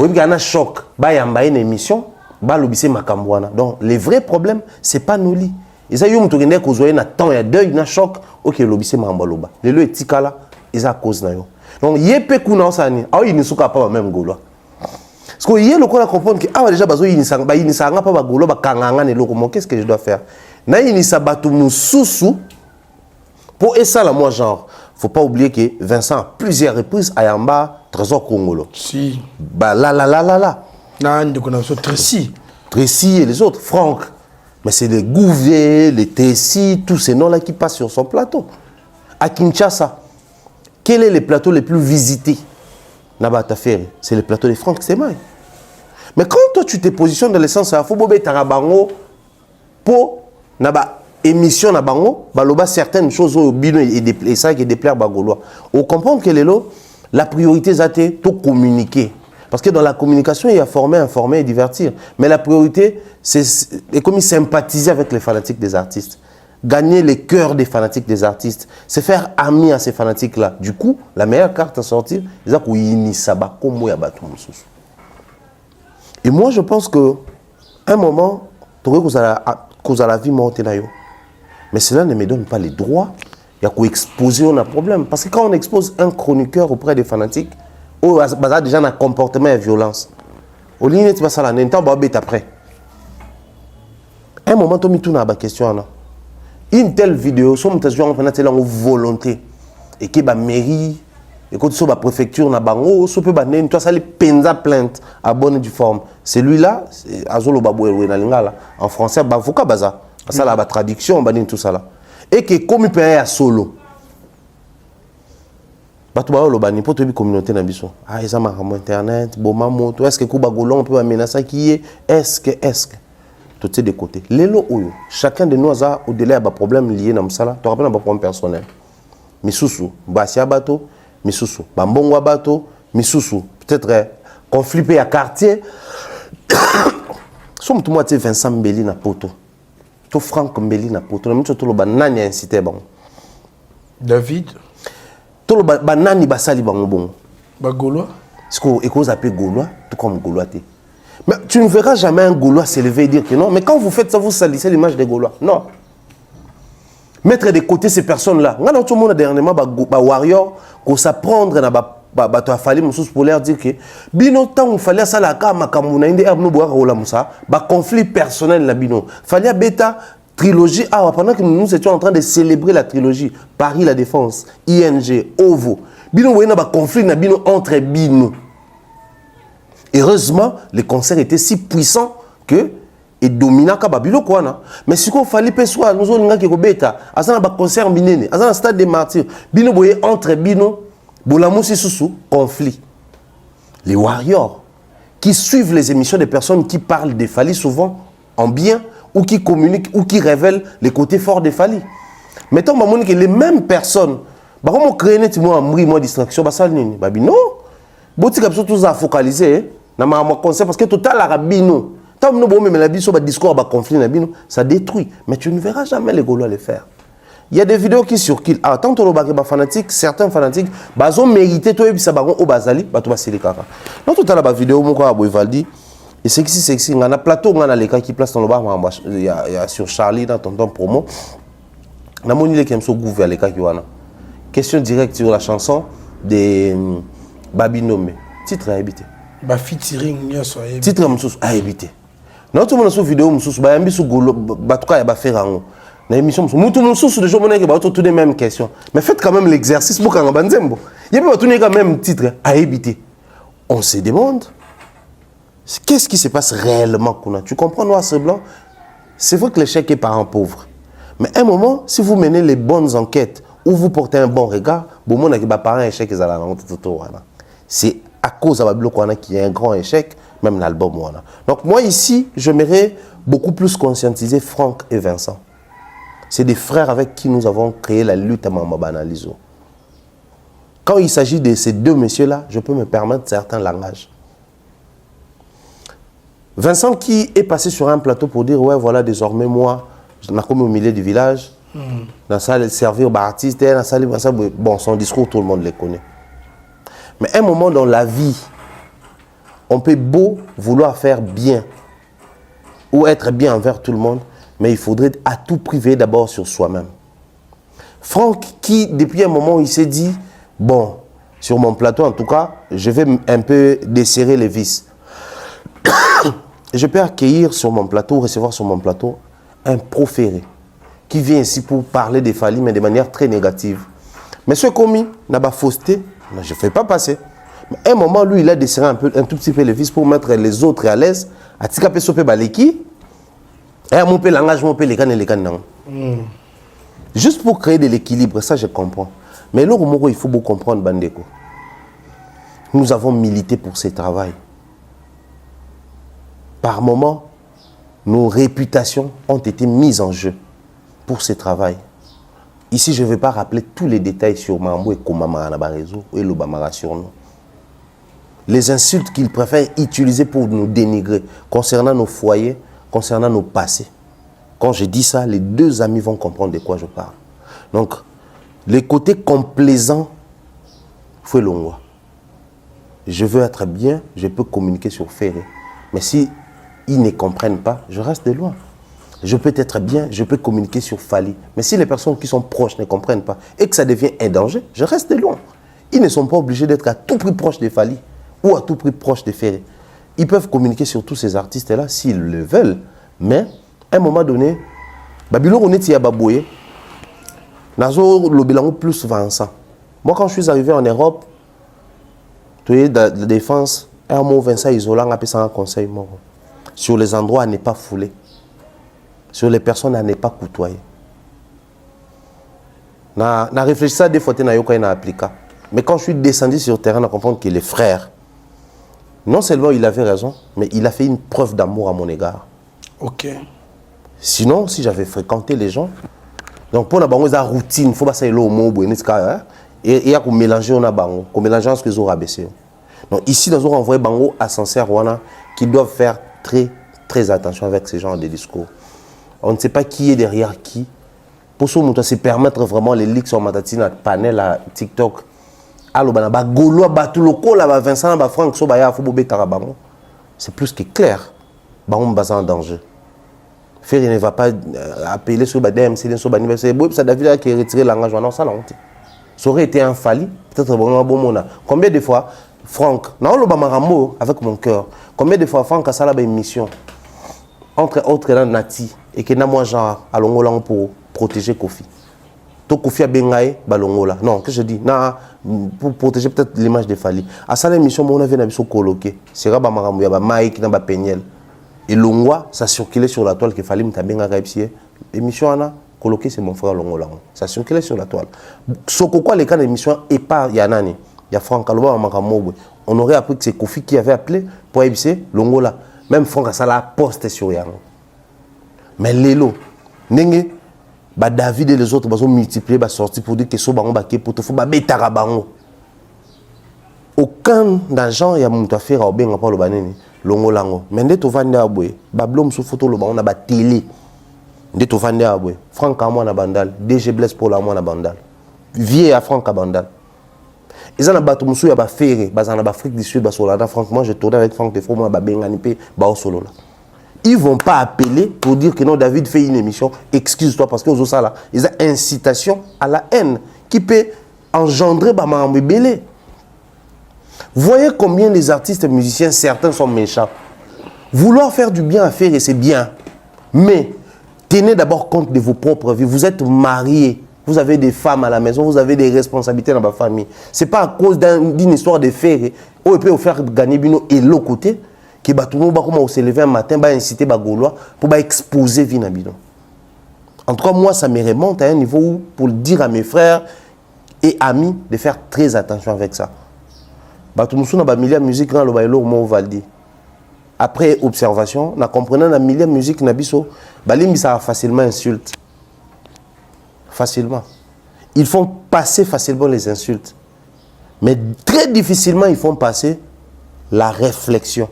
il y a un choc. Il y a une émission. Donc, le vrai problème, ce n'est pas nos lits. Et ça, il y a un temps, il y a deuil, il y a un choc. Ok, l'obissé mambaloba. Le lieu est tikala, il y a cause. Donc, il y a peu de gens qui ne sont pas même Gaulois. Parce qu'il y a le cas de comprendre que déjà, il y a pas Gaulois, qu'est-ce que je dois faire? Il y a pour ça, moi, genre, il ne faut pas oublier que Vincent, à plusieurs reprises, a Yamba, Trésor Congolo. Si. Bah là. Non, on a Tracy. Tracy et les autres, Franck. Mais c'est les Gouvier, les Tessi, tous ces noms-là qui passent sur son plateau. À Kinshasa, quels sont les plateaux les plus visités? C'est le plateau de Franck Semaï. Mais quand toi tu te positionnes dans le sens il faut que tu aies pour émission na bango, baloba certaines choses au bino et ça qui déplaire bagolois. On comprend que la priorité c'est de communiquer. Parce que dans la communication, il y a former, informer et divertir. Mais la priorité, c'est comme sympathiser avec les fanatiques des artistes. Gagner les cœurs des fanatiques des artistes. Se faire ami à ces fanatiques-là. Du coup, la meilleure carte à sortir, c'est que et moi, je pense que un moment, tu as la vie monter là. Mais cela ne me donne pas les droits. Il y a qu'à exposer un problème. Parce que quand on expose un chroniqueur auprès des fanatiques, on a déjà un comportement et violence. Au ligne, tu vas ça là, après. Un moment, tu as mis tout dans la question. Une telle vidéo, si on a une volonté, et que la mairie, et que la préfecture, na bango, so peut baner, toi ça les penza plainte à bonne du forme. Celui-là, azolo baboué na lingala en français, ba foka baza. Ça la traduction, banin tout ça là. Et que comme il peut à solo. Bato ba lo bani pour toute communauté na biso. Ah, ça m'a internet, bon maman, est-ce que Kuba Golon peut menacer qui est est-ce que tout c'est de côté. Lelo oyo, chacun de nous a au-delà de problème lié na msala, tu rappelles un problème personnel. Misusu, basia bato, misusu, bambongo bato, misusu, peut-être conflit à quartier. Somme tout moi tu Vincent Mbeli na poto. To Franck Mbeli na poto, na mito to lo banani incité bon. David to lo banani basali bango bon. Ba Gaulois. Ce qu'on écoute appeler Gaulois, tout comme Gaulois. Mais tu ne verras jamais un Gaulois s'élever et dire que non. Mais quand vous faites ça, vous salissez l'image des Gaulois. Non. Mettre de côté ces personnes-là. Tout le monde dernièrement, warrior, qu'on s'apprendre à fallu pour leur dire que bino tant fallait ça la kama kamuna inde abno boire rola musa conflit personnel la bino fallait bêta trilogie pendant que nous étions en train de célébrer la trilogie Paris la Défense ING OVO bino wena conflit na bino entre bino. Heureusement, le concert était si puissant que et dominant ka babilo quoi na. Mais si qu'on fallait pessoa nous on ngaki ko beta azana ba concert minene azana stade des martyrs bino boye entre bino bolamusi susu conflit. Les warriors qui suivent les émissions des personnes qui parlent des Fally souvent en bien ou qui communiquent ou qui révèlent les côtés forts des Fally. Mettons que les mêmes personnes bah comment créer net moi distraction bah ça nini bah non botika biso tous à focaliser na ma concept parce que total arabino tant no bon même la biso ba discours ba conflit na bino ça détruit mais tu ne verras jamais les Gaulois le faire. Il y a des vidéos qui circulent. Ah, tant que les fanatiques, certains fanatiques, ils ont mérité tout et puis ça va au bazali, bah tout va c'est les caras. Non tout à l'heure la vidéo mon quoi Boivaldi et sexy on a plateau on a les cas qui placent dans le bar il y a sur Charlie dans tonton promo. Na moni qui aime so gouver les cas qui wana. Question directe sur la chanson de Babinomé. Titre à éviter. Ba featuring nyoso à éviter. Titre à éviter. Non tout le monde sur vidéo mususu ba yambi su golo ba tout cas ya ba faire en l'émission, tout le monde sous de gens qui ont toutes les mêmes questions. Mais faites quand même l'exercice pour qu'on ait il y a tout le même titre à éviter. On se demande qu'est-ce qui se passe réellement. Tu comprends, noir c'est blanc. C'est vrai que l'échec est parent pauvre. Mais à un moment, si vous menez les bonnes enquêtes ou vous portez un bon regard, bon monde qui parent échec c'est à cause de la qui est un grand échec, même l'album. Donc moi ici, j'aimerais beaucoup plus conscientiser Franck et Vincent. C'est des frères avec qui nous avons créé la lutte à Mamabanalizo. Quand il s'agit de ces deux messieurs-là, je peux me permettre certains langages. Vincent qui est passé sur un plateau pour dire « Ouais, voilà, désormais, moi, je suis comme au milieu du village, dans la salle de servir artiste, dans la salle de... Bon, son discours, tout le monde le connaît. Mais à un moment dans la vie, on peut beau vouloir faire bien ou être bien envers tout le monde, mais il faudrait à tout priver d'abord sur soi-même. Franck, qui depuis un moment, il s'est dit, bon, sur mon plateau en tout cas, je vais un peu desserrer les vis. Je peux accueillir sur mon plateau, recevoir sur mon plateau, un proféré, qui vient ici pour parler des Fally, mais de manière très négative. Mais ce commis n'a pas fausseté, je ne fais pas passer. À un moment, lui, il a desserré un tout petit peu les vis pour mettre les autres à l'aise. A tika pe sope baleki. Et mon peu langage, mon peu les cannes et les cannes. Juste pour créer de l'équilibre, ça je comprends. Mais là, il faut beaucoup comprendre, Bandeko. Nous avons milité pour ce travail. Par moments, nos réputations ont été mises en jeu pour ce travail. Ici, je ne vais pas rappeler tous les détails sur Mambo et Komama Anabarezo et Lobamara sur nous. Les insultes qu'ils préfèrent utiliser pour nous dénigrer concernant nos foyers, concernant nos passés. Quand je dis ça, les deux amis vont comprendre de quoi je parle. Donc, les côtés complaisants, faut l'ongwa. Je veux être bien, je peux communiquer sur Ferré. Mais si ils ne comprennent pas, je reste de loin. Je peux être bien, je peux communiquer sur Fali. Mais si les personnes qui sont proches ne comprennent pas et que ça devient un danger, je reste de loin. Ils ne sont pas obligés d'être à tout prix proches de Fali ou à tout prix proches de Ferré. Ils peuvent communiquer sur tous ces artistes-là s'ils le veulent. Mais, à un moment donné, Babylone, on est à Baboué. Nazo Lobelango plus Vincent. Moi, quand je suis arrivé en Europe, tu es de la défense, un mot Vincent isolant, on appelle ça un conseil. Sur les endroits à ne pas fouler. Sur les personnes à ne pas côtoyer. Na réfléchi à des fois, na yoka na appliqué. Mais quand je suis descendu sur le terrain, on comprend que les frères, non seulement il avait raison, mais il a fait une preuve d'amour à mon égard. Ok. Sinon, si j'avais fréquenté les gens, donc pour la routine, il ne faut pas savoir le mot, et il y a qu'on mélanger on a bango, qu'on mélange ce que ils ont rabaissé. Donc ici, nous avons envoyé bango à Sancerre qui doivent faire très attention avec ces genres de discours. On ne sait pas qui est derrière qui. Pour ça, on doit se permettre vraiment les leaks sur Matatine, panel à TikTok. C'est plus que clair. On en danger. Ferry ne va pas appeler sur DMC, sur l'anniversaire. Ça David qui a retiré l'engagement. Non, ça l'a honte. Ça aurait été un fali. Peut-être bon moment. Combien de fois, Franck, non, le Bamarambo avec mon cœur. Combien de fois Franck a ça une mission entre autres là Nati et que moi genre à Longola pour protéger Kofi. To Kofi a bengaye balongola. Non, que je dis, na pour protéger peut-être l'image de Fali. À ça l'émission on avait nabiso coloqué. C'est Bamarambo ya ba Mike na ba Peñel. Et Longwa, ça circulait sur la toile que Fali m'tabenga kaipsie. Émission ana coloqué c'est mon frère Longola. Ça circulait sur la toile. Soko quoi les cas d'émission et pas yanani. Il y a Franck Aloba Bamarambo. On aurait appris que c'est Kofi qui avait appelé pour ABC Longola. Même Franck a ça la poste sur Yann. Mais Lélo, David et les autres ont multiplié, sorti pour dire que ce bango baké pour te faire bétara bango. Aucun d'argent y a mon affaire au bien pas le banani longolango. Mais dès to vendre aboué, bablom sous photo le bango na ba télé. Dès to vendre aboué, Franck a moi na bandal, DG Bless pour la moi na bandal. Vieux à Franck à bandal. Ils ont battu monsieur ya ba ferré, bazana ba Afrique du Sud ba solada Franck, moi je tournais avec Franck de Fro moi ba bengani pe ba au solo là. Ils ne vont pas appeler pour dire que non, David fait une émission, excuse-toi parce qu'ils ont ça là. Ils ont incitation à la haine qui peut engendrer Bamambe Belé. Voyez combien les artistes et musiciens, certains sont méchants. Vouloir faire du bien à faire, et c'est bien. Mais tenez d'abord compte de vos propres vies. Vous êtes mariés, vous avez des femmes à la maison, vous avez des responsabilités dans votre famille. Ce n'est pas à cause d'une histoire de faire, où il peut vous faire gagner bino et l'autre côté. Que tout le monde va se lever un matin, va inciter les Gaulois pour exposer vie Nabino. En tout cas, moi, ça me remonte à un niveau où, pour dire à mes frères et amis de faire très attention avec ça. Tout le monde a milliers de musique dans le bailo au Valdi. Après observation, en comprenant la milliers de musique Nabiso, ça facilement insulte. Facilement. Ils font passer facilement les insultes. Mais très difficilement, ils font passer la réflexion.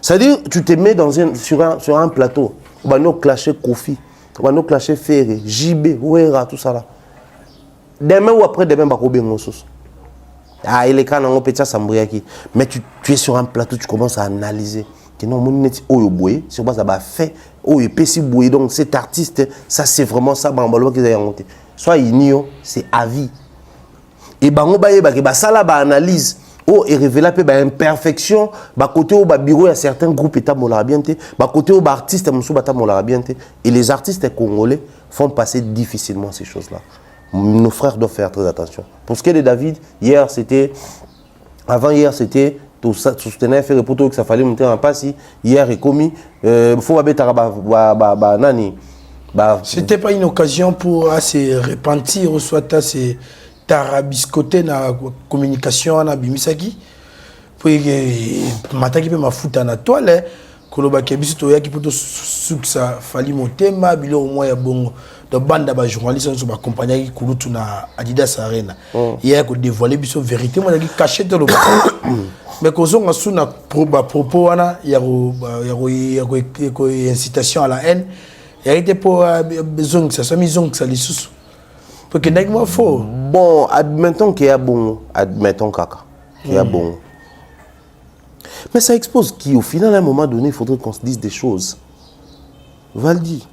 C'est-à-dire, tu te mets sur un plateau, on va nous clasher Kofi, on va nous clasher Ferré, JB, Ouera, tout ça là. Demain ou après demain, on va couper nos sauces. Ah, il est quand on peut s'embriaquer. Mais tu es sur un plateau, tu commences à analyser. Que non, mon net, oh, yo boye, c'est quoi ça va faire, oh, yo péci boye. Donc cet artiste, ça c'est vraiment ça, bambalo qu'ils ont monté. Soit il c'est à vie. Et bango baye, ça là, analyse. Oh, et révéler peu imperfection, côté au bureau il y a certains groupes état molarabienté, côté au artiste musu bata molarabienté et les artistes congolais font passer difficilement ces choses-là. Nos frères doivent faire très attention. Pour ce qui est de David, hier c'était Avant hier, c'était tout ça, soutenir, faire pour tout que ça fallait monter en passe. Hier, est commis. Faut nani. C'était pas une occasion pour se repentir ou soit à se tarabiscoter dans la communication à Bimisaki. Pour que mataki peut m'afouter na toile. Koloba kebiso to yaki poto suksa fali motema bilo au moins ya bongo de bande ba journaliste so ba compagnie ki kulutu na Adidas Arena hier ko dévoiler biso vérité moi ki caché dans le mais ko zonga suna propos wana ya ko incitation à la haine il était pour besoin que ça soit mission que ça les sous pour que n'est faux bon admettons qu'il y a bon admettons kaka qu'il y a bon. Mais ça expose qu'au final, à un moment donné, il faudrait qu'on se dise des choses. Valdi,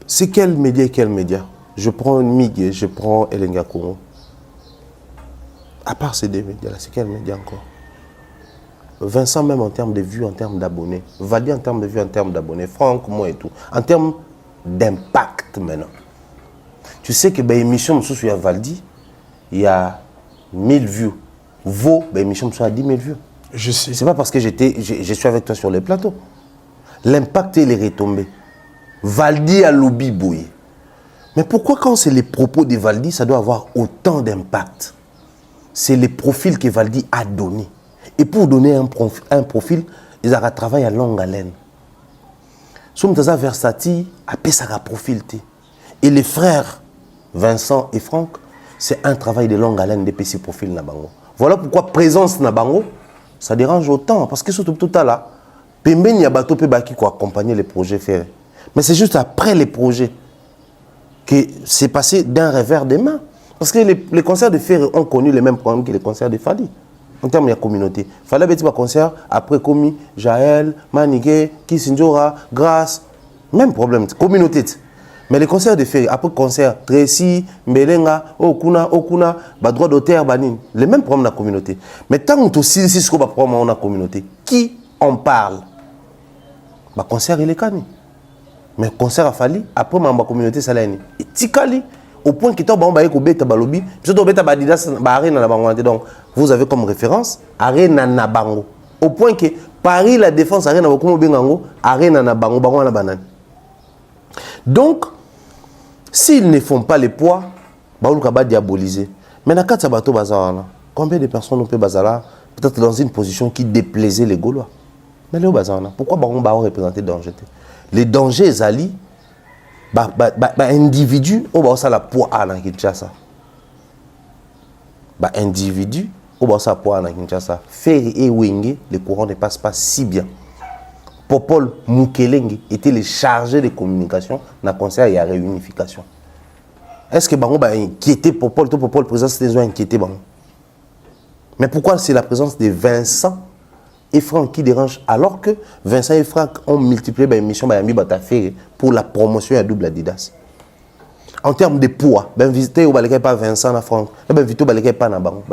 c'est quel média et quel média? Je prends Migue, je prends Elenga Congo. À part ces deux médias-là, c'est quel média encore? Vincent, même en termes de vues, en termes d'abonnés. Valdi, en termes de vues, en termes d'abonnés. Franck, moi et tout. En termes d'impact maintenant. Tu sais que l'émission sous Valdi, il y a 1000 vues. Vos émissions sont à 10 000 vues. Je sais. C'est pas parce que je suis avec toi sur les plateaux. L'impact, il est retombé. Valdi a lobby bouillé. Mais pourquoi quand c'est les propos de Valdi, ça doit avoir autant d'impact? C'est les profils que Valdi a donnés. Et pour donner un profil, ils ont travaillé à longue haleine. Soumtaza Versati a fait sa profil. Et les frères Vincent et Franck, c'est un travail de longue haleine de PC profil Nabango. Voilà pourquoi présence Nabango, ça dérange autant. Parce que surtout tout à l'heure, Pemben Yabato Pebaki qui accompagner les projets faits. Mais c'est juste après les projets que c'est passé d'un revers des mains. Parce que les concerts de Ferré ont connu les mêmes problèmes que les concerts de Fali. En termes de communauté. Fallait être un concert après Komi, Jaël, Manigue, Kissinjora, Grasse. Même problème, communauté. Mais les concerts de Ferré, après concert, Tracy, Mbelenga, Okuna, droit d'auteur, Banin, les mêmes problèmes dans la communauté. Mais tant que tu as un problème dans la communauté, qui en parle? Le concert, il est cani. Mais le concert a fallu, après ma communauté, ça l'a été. Et Tikali, au point que tu as un balobi, donc vous avez comme référence Arena Nabango. Au point que Paris, la défense, Arena Nabango, Arena Nabango, Bango Banane. Donc, s'ils ne font pas les poids, ils vont diaboliser. Mais dans le combien de personnes on peut bazala peut-être dans une position qui déplaisait les Gaulois? Mais les bazala, pourquoi on va représenter le danger? Les dangers ali, individu, on va la poids à la Kinshasa. Individu, on va la poids à la Kinshasa. Ferry et Wenge, le courant ne passe pas si bien. Popol Mukelenge était le chargé de communication dans le concert et la réunification. Est-ce que Bango va inquiéter Popol? Tout Popol, président, c'était inquiété Bango. Mais pourquoi c'est la présence de Vincent et Franck qui dérange alors que Vincent et Franck ont multiplié l'émission pour la promotion à double Adidas? En termes de poids, visiter au Balekay pas Vincent et Franck, visiter au Balekay pas Bango,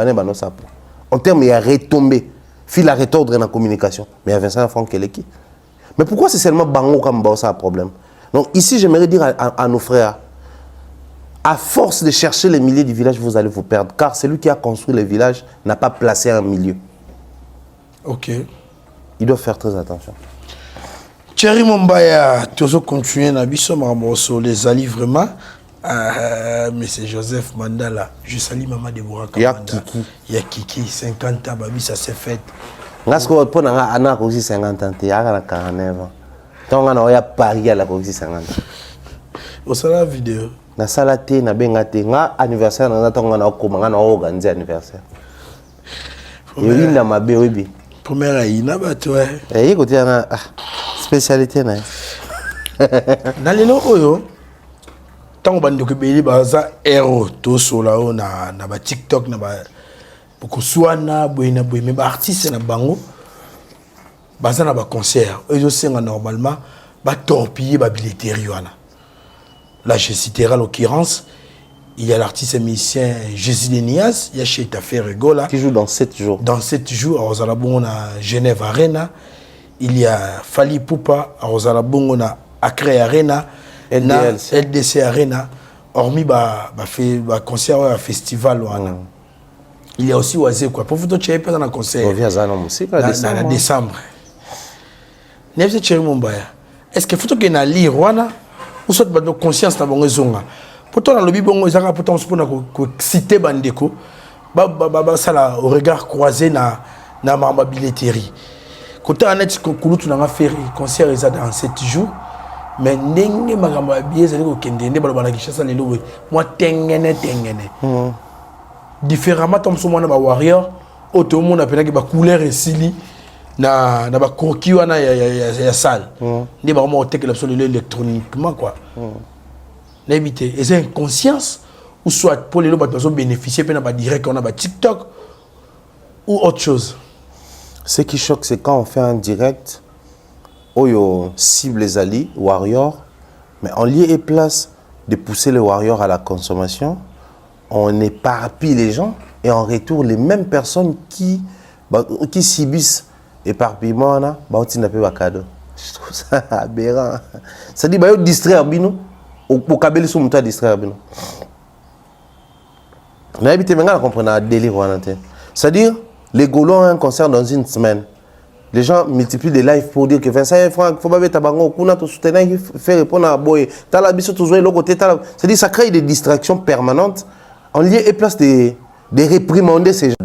en termes de retombée, fil à retordre dans la communication, mais Vincent et Franck, quel est qui? Mais pourquoi c'est seulement Bango comme ça un problème? Donc ici, j'aimerais dire à nos frères, à force de chercher les milliers du village, vous allez vous perdre. Car celui qui a construit le village n'a pas placé un milieu. Ok. Il doit faire très attention. Thierry Mombaya, tu as continué à sur les alliés vraiment. Mais c'est Joseph Mandala. Je salue Maman Deborah Kamanda. Il y a Kiki, 50 ans, babi, ça s'est fait. Nasko pour na aussi 50 ans, il y a 49 ans. Donc on a Paris à la aussi 50 ans. Au la vidéo. Na salate na bengate nga anniversaire na tonga na okoma na organiser anniversaire. Yo ina mabe obi. Première ina ba toi. Eh yiko tia spécialité na. Na lelo oyo tango bandi ko beli baza héros to sola na ba TikTok na ba Bokoswana boyina boyime ba artiste na bango baza na ba concert ezo senga normalement ba torpiller ba billetterie wana. Là je citerai l'occurrence il y a l'artiste et musicien Jésus Nias, il y a chez Tafé Rigola qui joue dans 7 jours. Dans 7 jours à Rosalabongo na Genève Arena, il y a Fali Poupa à Rosalabongo na Accra Arena, LDC Arena, hormis ba concert à festival wana. il y a aussi Oisé quoi. Pour vous tu es pas dans un concert. On vient à un musique en décembre. N'est-ce pas Mombaya? Est-ce que faut que na lire wana ou soit ba conscience na bongo zonga. Pourtant dans le bibongo ezaka pourtant pour citer bandeko ba ça au regard croisé na ma billetterie. Côté honnête kulutu na faire concert ça dans 7 jours. Mais ndenge magamba biye zali ko kende nde balobana kishasa lelo moi tengene différemment comme so mona ba warrior auto monde appela ki ba couleur esili na ba croquis wana ya salle nde ba mo teke l'absolu électroniquement quoi n'habiter et c'est une conscience ou soit pour les lots besoin bénéficier pe na ba direct on a ba TikTok ou autre chose. Ce qui choque c'est quand on fait un direct Oyo cible les alliés, warriors, mais en lieu et place de pousser les warriors à la consommation, on éparpille les gens et en retour, les mêmes personnes qui subissent éparpillement, on n'a pas cadeau. Je trouve ça aberrant. Ça dit, bah, distraire bino, au cabello sur mon distraire bino. On a habité maintenant à comprendre un délire. C'est-à-dire, les Gaulois ont un concert dans une semaine. Les gens multiplient des lives pour dire que 25 francs, il faut pas mettre tabango, qu'on a tout soutenir, il faut répondre à Boy. T'as la biseau, tu joues l'autre côté. C'est-à-dire ça crée des distractions permanentes en lieu et place de réprimander ces gens.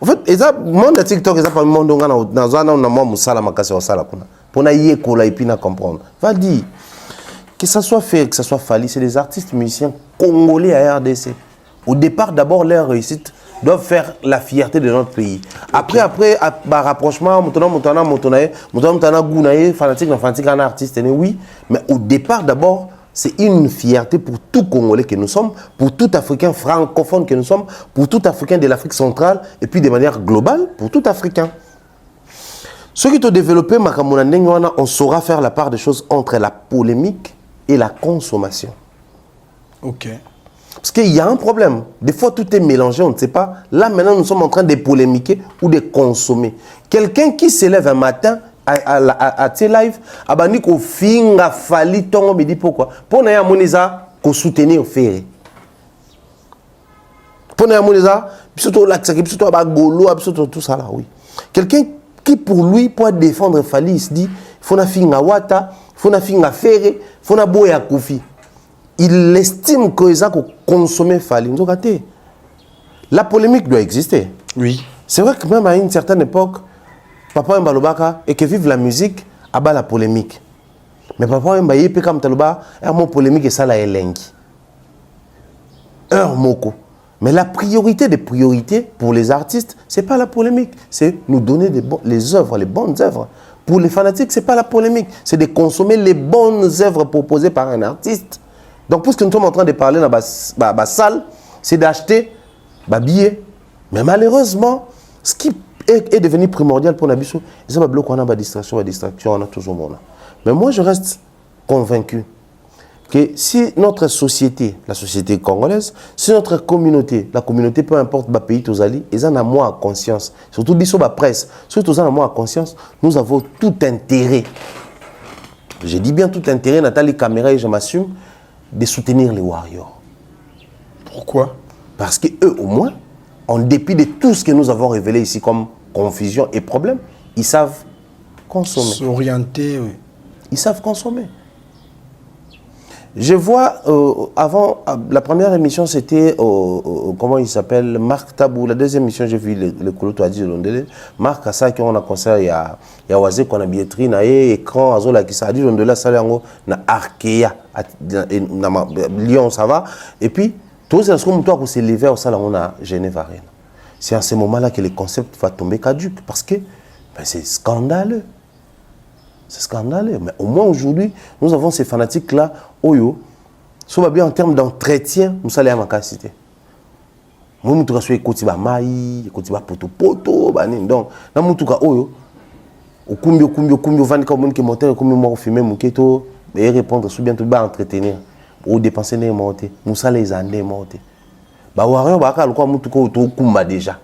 En fait, le monde de TikTok, ils ont pas le monde dans un moment où ça la macasse au sala pour na yé kola et puis na comprendre. Va dire que ça soit fait, que ça soit fallu, c'est des artistes musiciens congolais à RDC. Au départ, d'abord leur réussite doivent faire la fierté de notre pays. Après, rapprochement, fanatique, un artiste, oui. Mais au départ, d'abord, c'est une fierté pour tout Congolais que nous sommes, pour tout Africain francophone que nous sommes, pour tout Africain de l'Afrique centrale, et puis de manière globale, pour tout Africain. Ceux qui ont développé, on saura faire la part des choses entre la polémique et la consommation. Ok. Parce qu'il y a un problème. Des fois, tout est mélangé, on ne sait pas. Là, maintenant, nous sommes en train de polémiquer ou de consommer. Quelqu'un qui se lève un matin à tes lives, abani ko finga fali tongo me dit pourquoi. Pour na moniza ko soutenir au ferré. Pour na moniza, bisoto l'accès, bisoto ba golo, bisoto tout ça là, oui. Quelqu'un qui pour lui pour défendre Fali, il se dit faut na finga wata, faut na finga ferré, faut na boya kofi. Il estime que ça qu'on consommer Fali. La polémique doit exister. Oui. C'est vrai que même à une certaine époque, Papa Mbalobaka et que vive la musique, abat la polémique. Mais Papa Mbaye peut comme Taloba, mon polémique et ça la elengi. Moko. Mais la priorité des priorités pour les artistes, c'est pas la polémique, c'est nous donner les œuvres, les bonnes œuvres. Pour les fanatiques, c'est pas la polémique, c'est de consommer les bonnes œuvres proposées par un artiste. Donc, pour ce que nous sommes en train de parler dans la salle, c'est d'acheter des billets. Mais malheureusement, ce qui est devenu primordial pour Nabiso, c'est que on a des distractions, on a toujours monde. Mais moi, je reste convaincu que si notre société, la société congolaise, si notre communauté, la communauté, peu importe le pays, tous alliés, ils en ont moins à conscience. Surtout Bisso, la presse, surtout ils en ont moins à conscience, nous avons tout intérêt. Je dis bien tout intérêt, Nathalie Caméra et je m'assume, de soutenir les warriors. Pourquoi? Parce qu'eux, au moins, en dépit de tout ce que nous avons révélé ici comme confusion et problème, ils savent consommer. S'orienter, oui. Ils savent consommer. Je vois, avant, la première émission, c'était, comment il s'appelle, Marc Tabou. La deuxième émission, j'ai vu le Kouloutou Adi Londele. Marc a ça, qu'on a concert, il y a Oisé, qu'on a billetterie, il y a écran, Azola, qui s'est dit, Londele, ça, il y a Arkea, Lyon, ça va. Et puis, tout ce qu'on s'est levé au salon, on a Genève Arena. C'est à ce moment-là que le concept va tomber caduc, parce que ben, c'est scandaleux. C'est scandaleux. Mais au moins aujourd'hui, nous avons ces fanatiques-là, Oyo, soit bien en termes d'entretien, nous allons à ma cité. Moi, je suis écouté à Maï, écouté à Poto, donc, dans mon cas, Oyo, au kumbio, vendre comme un qui monte, comme moi, fumer mon keto, et répondre, sous bien tout bas, entretenir, ou dépenser les monter, nous allons les années monter. Bah, warrior, bah, quand on tout au kumba déjà.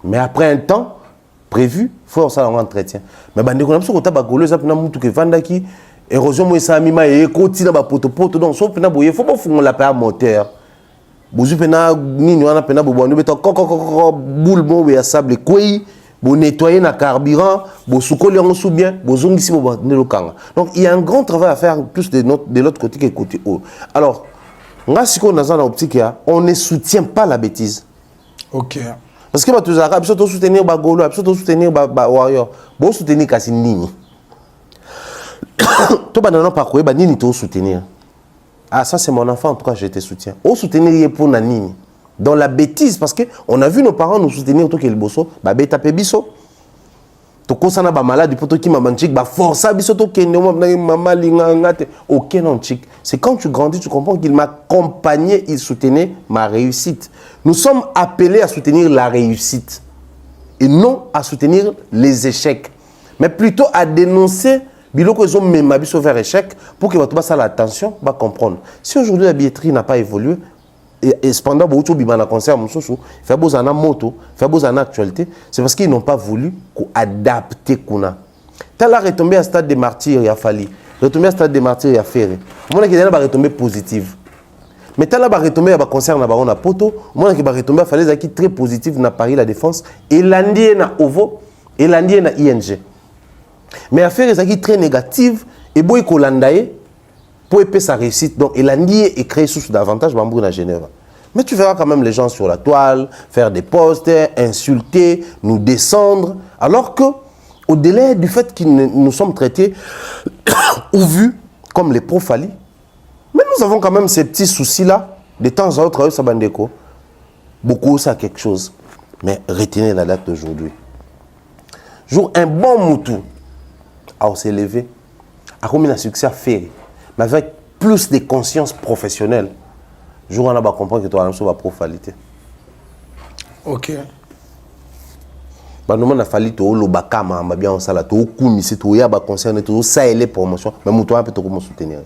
Mais après un temps, prévu, il faut faire un entretien. Mais quand on a besoin de bagolo, ça peut nous que vendre qui érosion moi ça mima et côté dans poto donc sauf na boye faut pas foutre la paix à moteur. bozu pena nini wana pena bobondo beto boule bon ya sable kwei bo nettoyer na carburant bo soukoli yango sou bien bozongisi bo bandelo kanga. Donc il y a un grand travail à faire plus de l'autre côté que côté haut. Alors nga siko na zana optique ya on ne soutient pas la bêtise. OK. Parce que tu as besoin de soutenir Bagolo, besoin de soutenir Warrior. Bon soutenir kasi nini. To banana pas quoi ba nini to soutenir. Ah ça c'est mon enfant en tout cas je te soutiens. On soutenir pour na nini. Dans la bêtise parce que on a vu nos parents nous soutenir tout que le bosso ba beta pe biso. To kosana ba malade pour to ki maman chic ba força biso to kende maman linga ngate aucun non chic. C'est quand tu grandis tu comprends qu'il m'accompagnait, il soutenait ma réussite. Nous sommes appelés à soutenir la réussite et non à soutenir les échecs, mais plutôt à dénoncer biloko ils ont même abisso vers échec pour que tu ça l'attention va comprendre. Si aujourd'hui la billetterie n'a pas évolué et cependant beaucoup de bimana concert mususu fait besoin de moto, fait besoin d'actualité, c'est parce qu'ils n'ont pas voulu adapter kuna. T'as la retombée à stade des martyrs il a fallu. Retombée à stade des martyrs il a fait. Moi qui va retomber positive. Mais t'as la retombée à concert na baron na poto, moi qui va retomber à fallait qui très positive na Paris la Défense et l'andie na Ovo et l'andie na ING. Mais affaire est très négative et boy kolandaye pour épais sa réussite. Donc l'andie est créé sous davantage bambou na Genève. Mais tu verras quand même les gens sur la toile faire des posts, insulter, nous descendre alors que au-delà du fait que nous sommes traités ou vus comme les profalis. Mais nous avons quand même ces petits soucis-là. De temps en temps, ça bandeko. Beaucoup, ça quelque chose. Mais retenez la date d'aujourd'hui. Jour un bon moutou. À s'est levé. A commis un succès à faire. Mais avec plus de conscience professionnelle. Jour on a comprendre que toi, on va profalité. OK. Nous avons fallu que le bakama, bien on s'ala, tout koumi, c'est tout, il y a concerné tout ça et les promotions. Mais moutou un peu comment soutenir.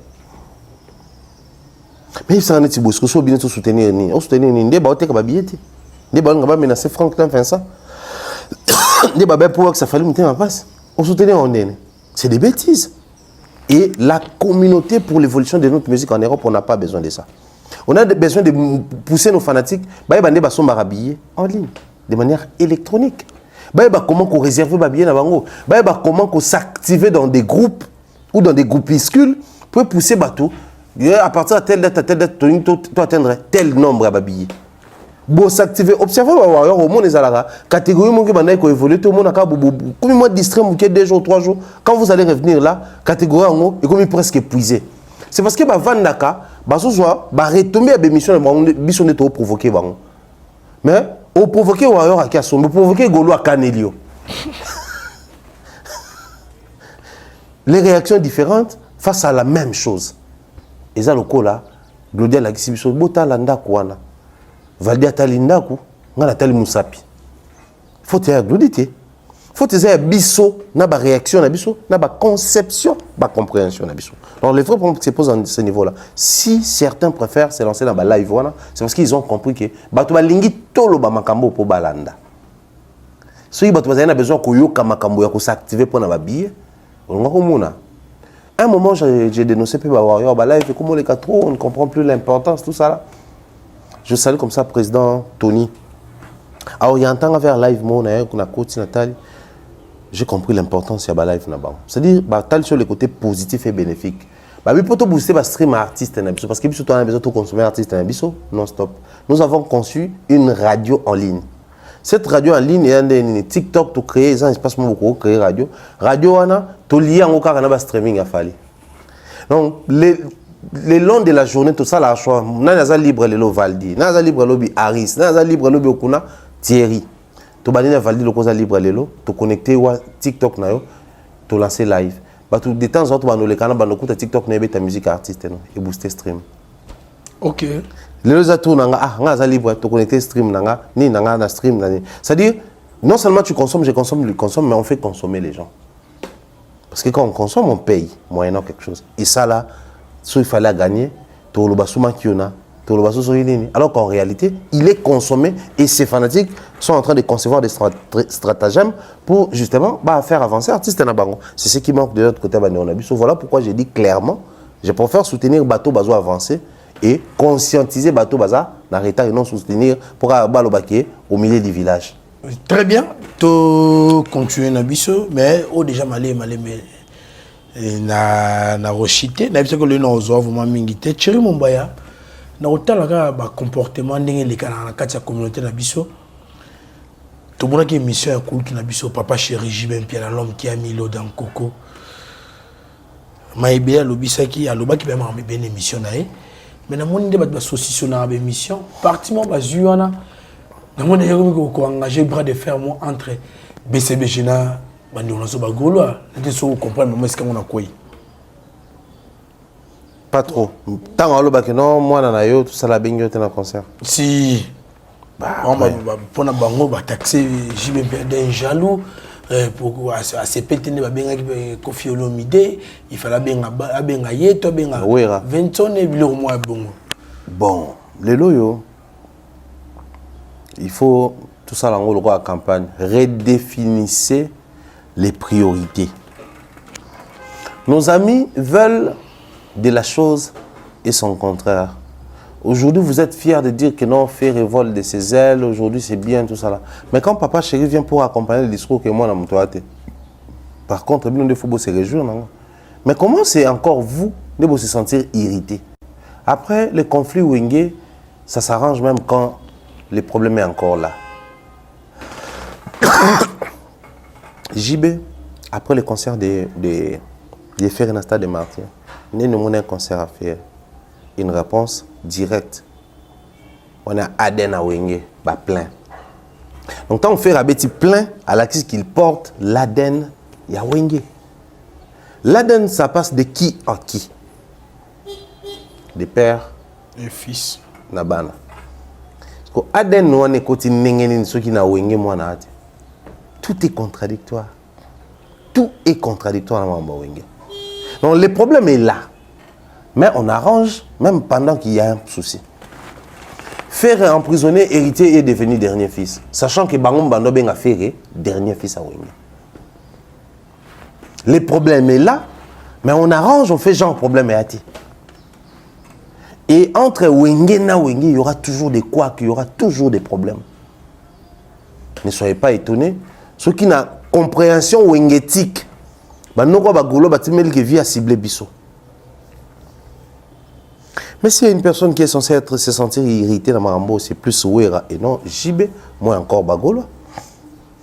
Mais il s'en est beau, ce que vous bien soutenir ni, on soutenir ni, des baotés comme billets, des baotés comme menacer Franck Vincent, des babés pour que ça fasse monter en passe. On soutenir on est, c'est des bêtises. Et la communauté pour l'évolution de notre musique en Europe, on n'a pas besoin de ça. On a besoin de pousser nos fanatiques, bah ils sont habillés en ligne, de manière électronique. Bah comment qu'on réserve les billets na bango, bah comment qu'on s'activer dans des groupes ou dans des groupuscules pour pousser bateau. À partir de telle date, tu atteindrais tel nombre de billets. Bon, s'activer, observez au monde des alara, catégorie mon qui va évoluer, tout le monde a comme moi distrait, 2 jours, 3 jours. Quand vous allez revenir là, catégorie en haut, est comme presque épuisé. C'est parce que Vandaka, va retomber à l'émission, mission de provoquer. Mais, on provoquer Warrior à Kasson, on provoquer Golo à Canelio. Les réactions différentes face à la même chose. Et ça, le coup là, Glodia la Gissibiso, Bota Landa Kouana, Valdia Talindaku, Ngana Tali Moussapi. Faut te dire Glodité. Faut te dire Bisso, n'a pas réaction, n'a pas conception, n'a pas compréhension. Alors, les vrais problèmes qui se posent à ce niveau-là, si certains préfèrent se lancer dans la live, c'est parce qu'ils ont compris que Batouba Lingi Tolo Bamakambo pour Balanda. Ceux qui ont besoin de Makambo pour s'activer pour la billet, à un moment, j'ai dénoncé Péba Warrior, live, comment les 4 on ne comprend plus l'importance, tout ça là. Je salue comme ça le président Tony. Alors, il y a un temps vers live, on a coach Nathalie. J'ai compris l'importance de la live. C'est-à-dire, sur le côté positif et bénéfique. Il faut booster le stream artiste. Parce que si tu as besoin de consommer artiste non-stop. Nous avons conçu une radio en ligne. Cette radio en ligne, il y a un TikTok pour créer un espace pour créer radio. Radio, tu lié en aucun streaming à Fali. Donc, le long de la journée, tout ça, la choix. Naza libre le Valdi, Naza libre lobby Aris, Naza libre lobby Okuna, Thierry. Tu vas Valdi le cosa libre le tu connecter à TikTok na yo, tu lancer live. De temps en temps, tu vas canal écouter TikTok na ta musique artiste et booster stream. OK. Les autres Naza libre, tu connecter stream nanga, ni nanga na stream nani. C'est-à-dire non seulement tu consommes, je consomme, lui consomme, mais on fait consommer les gens. Parce que quand on consomme, on paye moyennant quelque chose. Et ça là, il fallait gagner, alors qu'en réalité, il est consommé et ces fanatiques sont en train de concevoir des stratagèmes pour justement faire avancer l'artiste. C'est ce qui manque de l'autre côté. Voilà pourquoi j'ai dit clairement, je préfère soutenir Bateau Bazo avancer et conscientiser bateau baza n'arrêter et non soutenir pour balobaki au milieu du village. Très bien, to continuer na biso mais déjà malé na rochité na biso ko le no zo vraiment mingi te Thierry Mombaya na otala ba comportement ndenge les kana na kati ya communauté na biso. Tout le monde qui est mission à cool qui n'a pas papa chéri Jibin Pierre l'homme qui a mis l'eau dans coco. Maïbé à l'obisaki à l'oba qui va m'amener bien émission naé. Mais dans mon idée de saucisson dans la émission, partiment bazuana. Dans mon idée ko engagé bras de fer moi entre BCB Gina bandi on a so bagolo. N'était so comprendre moi est-ce qu'on a quoi. Pas trop. Tant à l'oba que non moi na yo tout ça la bengo te na concert. Si on va prendre bango va taxer JB d'un jaloux pour assez péter ne va bien Kofi Olomide il fallait bien yeto bien 20 tonnes et le mois bon les loyo il faut tout ça dans la campagne redéfinissez les priorités. Nos amis veulent de la chose et son contraire. Aujourd'hui, vous êtes fiers de dire que non, fait révolte de ses ailes, aujourd'hui c'est bien, tout ça là. Mais quand papa chéri vient pour accompagner le discours que moi, dans mon toité, par contre, il faut se réjouir. Non? Mais comment c'est encore vous de se sentir irrité? Après le conflit Wenge, ça s'arrange même quand le problème est encore là. JB, après le concert de Ferry Nasta de Martin, il y a un concert à faire. Une réponse directe. On a Aden à Wenge, plein. Donc, quand on fait Rabeti plein, à l'axe qu'il porte, l'Aden, il y a Wenge. L'Aden, ça passe de qui à qui? Des pères et fils. Nabana. Parce que Aden, nous, on est côté Nengenin, ceux qui n'ont Wenge, moi, tout est contradictoire. Tout est contradictoire dans Wenge. Donc, le problème est là. Mais on arrange même pendant qu'il y a un souci. Faire emprisonner héritier et devenir dernier fils. Sachant que Bangom Bando a fait dernier fils à Wenge. Le problème est là, mais on arrange, on fait genre problème est hâti. Et entre Wenge et Wenge, il y aura toujours des couacs, il y aura toujours des problèmes. Ne soyez pas étonnés. Ceux qui n'ont compréhension wengetique, Banoko Bagolo Batimel qui vit à cibler Bissot. Mais s'il y a une personne qui est censée se sentir irritée dans Marambo, c'est plus Ouera et non JB, moi encore Bagolo.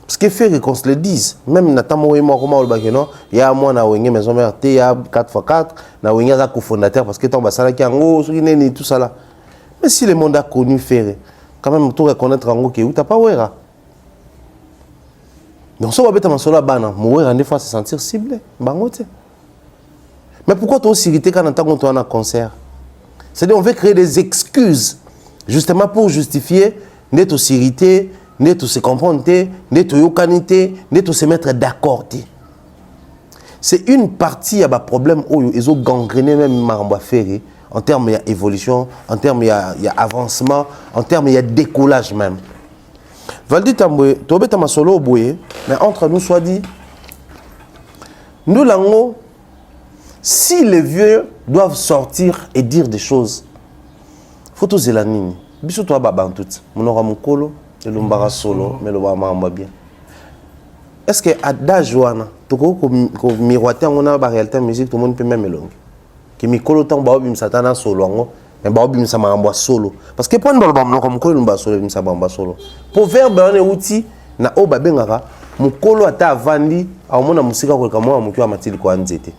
Parce que fait qu'on se le dise, même Nathan Moé, moi, comment il y a moi, na Wenge maison mère, il y a 4x4, na Wenge a cofondateur, parce que ton basala qui est en haut, tout ça là. Mais si le monde a connu Ferré, quand même, tout reconnaître en haut qui est où, t'as pas Ouera. Donc, ça va être un solo bana, Ouera, des fois, se sentir ciblé. Mais pourquoi tu es aussi irrité quand on a un concert? C'est-à-dire qu'on veut créer des excuses, justement pour justifier d'être aussi irrité, d'être se comprendre, d'être yokanité, d'être se mettre d'accord. C'est une partie, il y a des problèmes où ils ont gangréné même Maramba Ferré, en termes d'évolution, en termes d'avancement, en termes de décollage même. Valdi Tamboué, tu as un solo au boye, mais entre nous, soit dit, nous l'ango, si les vieux doivent sortir et dire des choses, il faut tous les laniner. Bisous toi baban tout. Mon aura mon colo, et l'umbara solo, mais le va bien. Est-ce que à Dajoana, tu as miroiter on a la réalité musique, tout le monde peut même le que mi colo tant baobim satana solo, mais baobim ça m'a solo. Parce que pour nous baobim comme colo l'umba solo, ça m'a solo. Pour faire ben on outil na oba bengara, mon colo ata vandi, à mon musique quoi comme moi, mon cœur matil quoi nzete.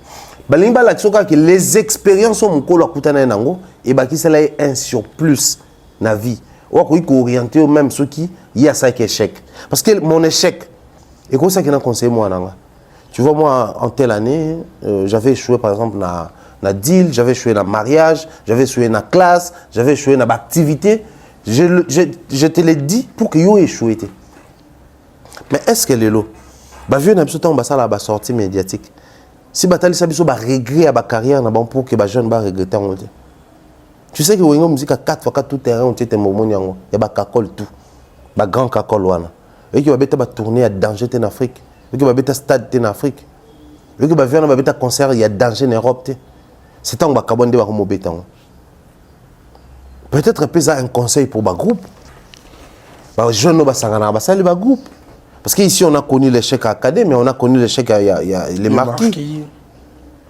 Balimba la tsoka que les expériences sont mon colo kutana nango et ba qui cela est un surplus na vie. Ou quoi orienté même ceux qui y a ça qui échec. Parce que mon échec et comme ça qui n'a conseillé moi nanga. Tu vois moi en telle année, j'avais échoué par exemple na deal, j'avais échoué dans mariage, j'avais échoué dans classe, j'avais échoué dans activité. Je te l'ai dit pour que yo échoué. Mais est-ce que les lots bah vieux n'a pas temps ça la sortie médiatique. Si Batali Sabiso va regretter à ma carrière pour que les jeunes va regretter. Tu sais que Wengo musique à 4x4 tout terrain on était moment il y a ba kakol tout. Ba grand kakol wana. Et qui va beta ba tourner à danger en Afrique. Et qui va beta stade en Afrique. Et qui va venir ba beta concert il y a danger en Europe. C'est tant ba kabonde ba mo beta. Peut-être peut un conseil pour ma groupe. Les jeunes ne groupe. Parce qu'ici, on a connu l'échec à Acadé, mais on a connu l'échec à les marquis.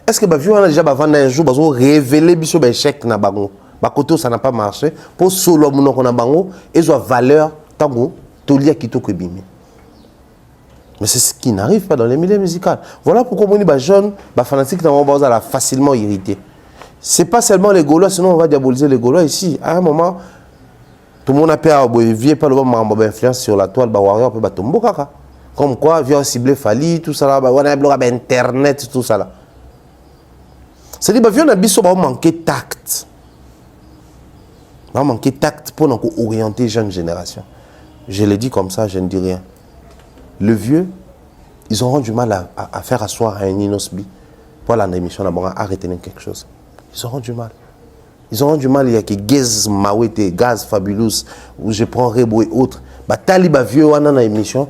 Est-ce que on a déjà un jour révélé l'échec na bango? Côté ça n'a pas marché. Pour solo mon na bango, ils ont valeur tango tolia kitoko bimi. Mais c'est ce qui n'arrive pas dans les milieux musicaux. Voilà pourquoi on dit les jeunes, les fanatiques sont facilement irrités. Ce n'est pas seulement les Gaulois, sinon on va diaboliser les Gaulois ici. À un moment, tout le monde a peur, vient pas le moment d'influence sur la toile, warrior peut tomber. Comme quoi, vient cibler Fali, tout ça là, on a bloqué Internet, tout ça là. C'est-à-dire que on a manqué tact. On a manqué tact pour nous orienter les jeunes générations. Je l'ai dit comme ça, je ne dis rien. Le vieux, ils auront du mal à faire asseoir un Inosbi pour la émission à retenir quelque chose. Ils auront du mal. Ils auront du mal, il y a que Gaz Mawete, Gaz Fabulous, où je prends Rebo et autres. Taliba vieux, on a une émission,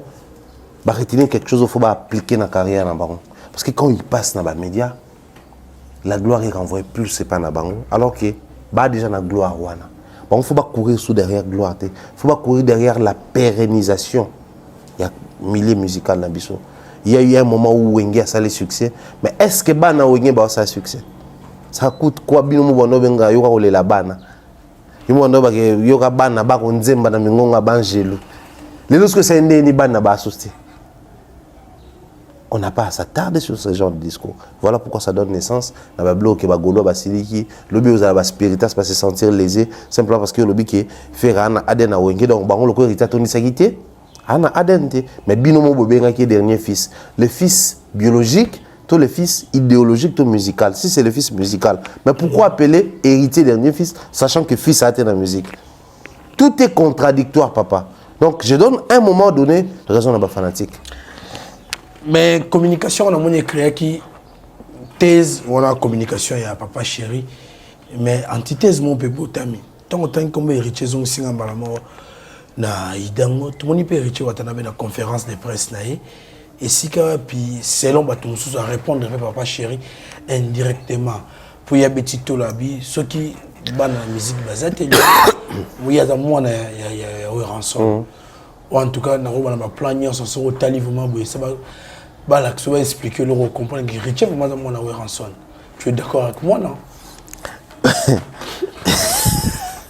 retenir quelque chose, il faut appliquer dans la carrière. Parce que quand ils passent dans les médias, la gloire est renvoyée plus, c'est pas dans le alors que déjà dans la gloire. Il ne faut pas courir sous derrière la gloire. Il ne faut pas courir derrière la pérennisation. Il y a milieu musical dans Bisso. Il y a eu un moment où Wenge a salé succès. Mais est-ce que Bana Wenge a ça succès? Ça coûte quoi? Bino Moubono Benga, Yoga Ole la Bana. Yoga Yoga Bana, Bako Nzemba, Namingonga Banjelo. Les autres que c'est un Bana Bassosti. On n'a pas à s'attarder sur ce genre de discours. Voilà pourquoi ça donne naissance à la bloc et à Golo Basiliki. Le but aux spiritas pas se sentir lésé simplement parce que le but qui fait Rana Aden à Wenge. Donc, on le corps est à Tony Sagité. Ana Adente, mais binomo bobenga qui est dernier fils. Le fils biologique, tout le fils idéologique, tout musical. Si c'est le fils musical. Mais pourquoi appeler héritier dernier fils, sachant que fils a été dans la musique? Tout est contradictoire, papa. Donc je donne un moment donné raison à ma fanatique. Mais communication, on a mon écrit qui thèse, on a communication, il y a papa chéri. Mais antithèse, mon bébé, tami. Tant que comme héritier, on s'y en na idango tout le monde peut hériter watanabe na conférence de presse na et si puis selon batum sous à répondre avec papa chéri indirectement pour y abeti to labi ceux qui bana musique bazate oui ya moi na ya rançon ou en tout cas na roba na plan nyonso so au talivement boy ça ba la que expliquer le comprendre que héritier moi na rançon. Tu es d'accord avec moi non?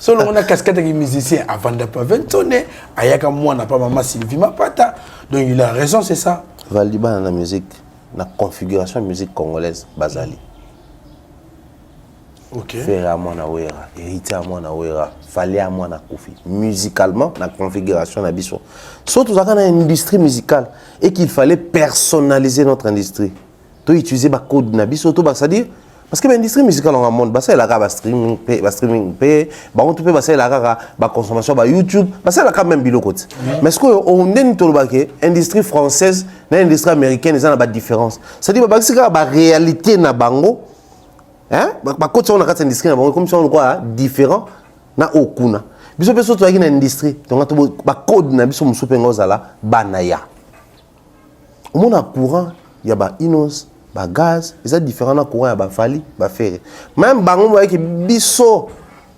Solo on a casquette de musicien avant de pas ventonner. Ayaka moi n'a pas maman Sylvie Mapata. Donc il a raison, c'est ça. Valiba dans la musique, la configuration de musique congolaise, Bazali. Ok. Faire à moi na wera, hériter à moi na wera, fallait à moi na Kofi. Musicalement, la configuration na biso. Surtout dans une industrie musicale et qu'il fallait personnaliser notre industrie. Tu utiliser ba code na biso, tout c'est-à-dire parce que l'industrie musicale en monde, bah ça il a streaming, bah on peut passer la consommation bah YouTube, bah ça il a quand même bilo côté. Mais ce qu'on est tout le industrie française, l'industrie américaine, ils ont une différence. C'est-à-dire bah c'est la réalité na bango, hein? Bah côté on a une industrie na bango comme si on quoi différent na okuna. Biso peso to une industrie, donc bah code na biso musupengo zala banaya. Au monde a courant, il y a bah inos. Ba gaz, ils sont différents dans courant, ba fali, ba fer. Même bango avec biso,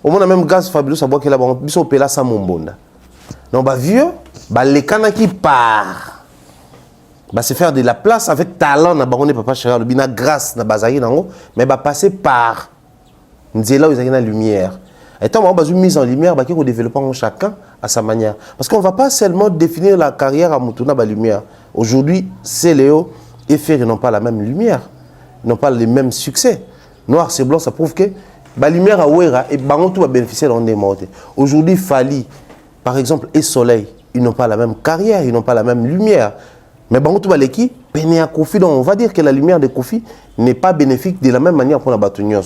au moins même gaz fabuleux, ça boit que là biso pela sa mombonda. Donc ba vieux, ba les cana qui part. Ba se faire de la place avec talent na bango ne papa chéri, le bina grâce na bazari nango, mais ba passer par nzela où ils ont la lumière. Et tant on a une mise en lumière, bah qui qu'on développe chacun à sa manière. Parce qu'on va pas seulement définir la carrière à Moutouna ba lumière. Aujourd'hui, c'est Léo et faire ils n'ont pas la même lumière, ils n'ont pas les mêmes succès. Noir c'est blanc, ça prouve que la lumière à Ouera et Bango tout va bénéficier dans des morts. Aujourd'hui, Fali, par exemple, et Soleil, ils n'ont pas la même carrière, ils n'ont pas la même lumière. Mais Bango tout va l'équipe, peine à Kofi, donc on va dire que la lumière de Kofi n'est pas bénéfique de la même manière pour la bâtonnière.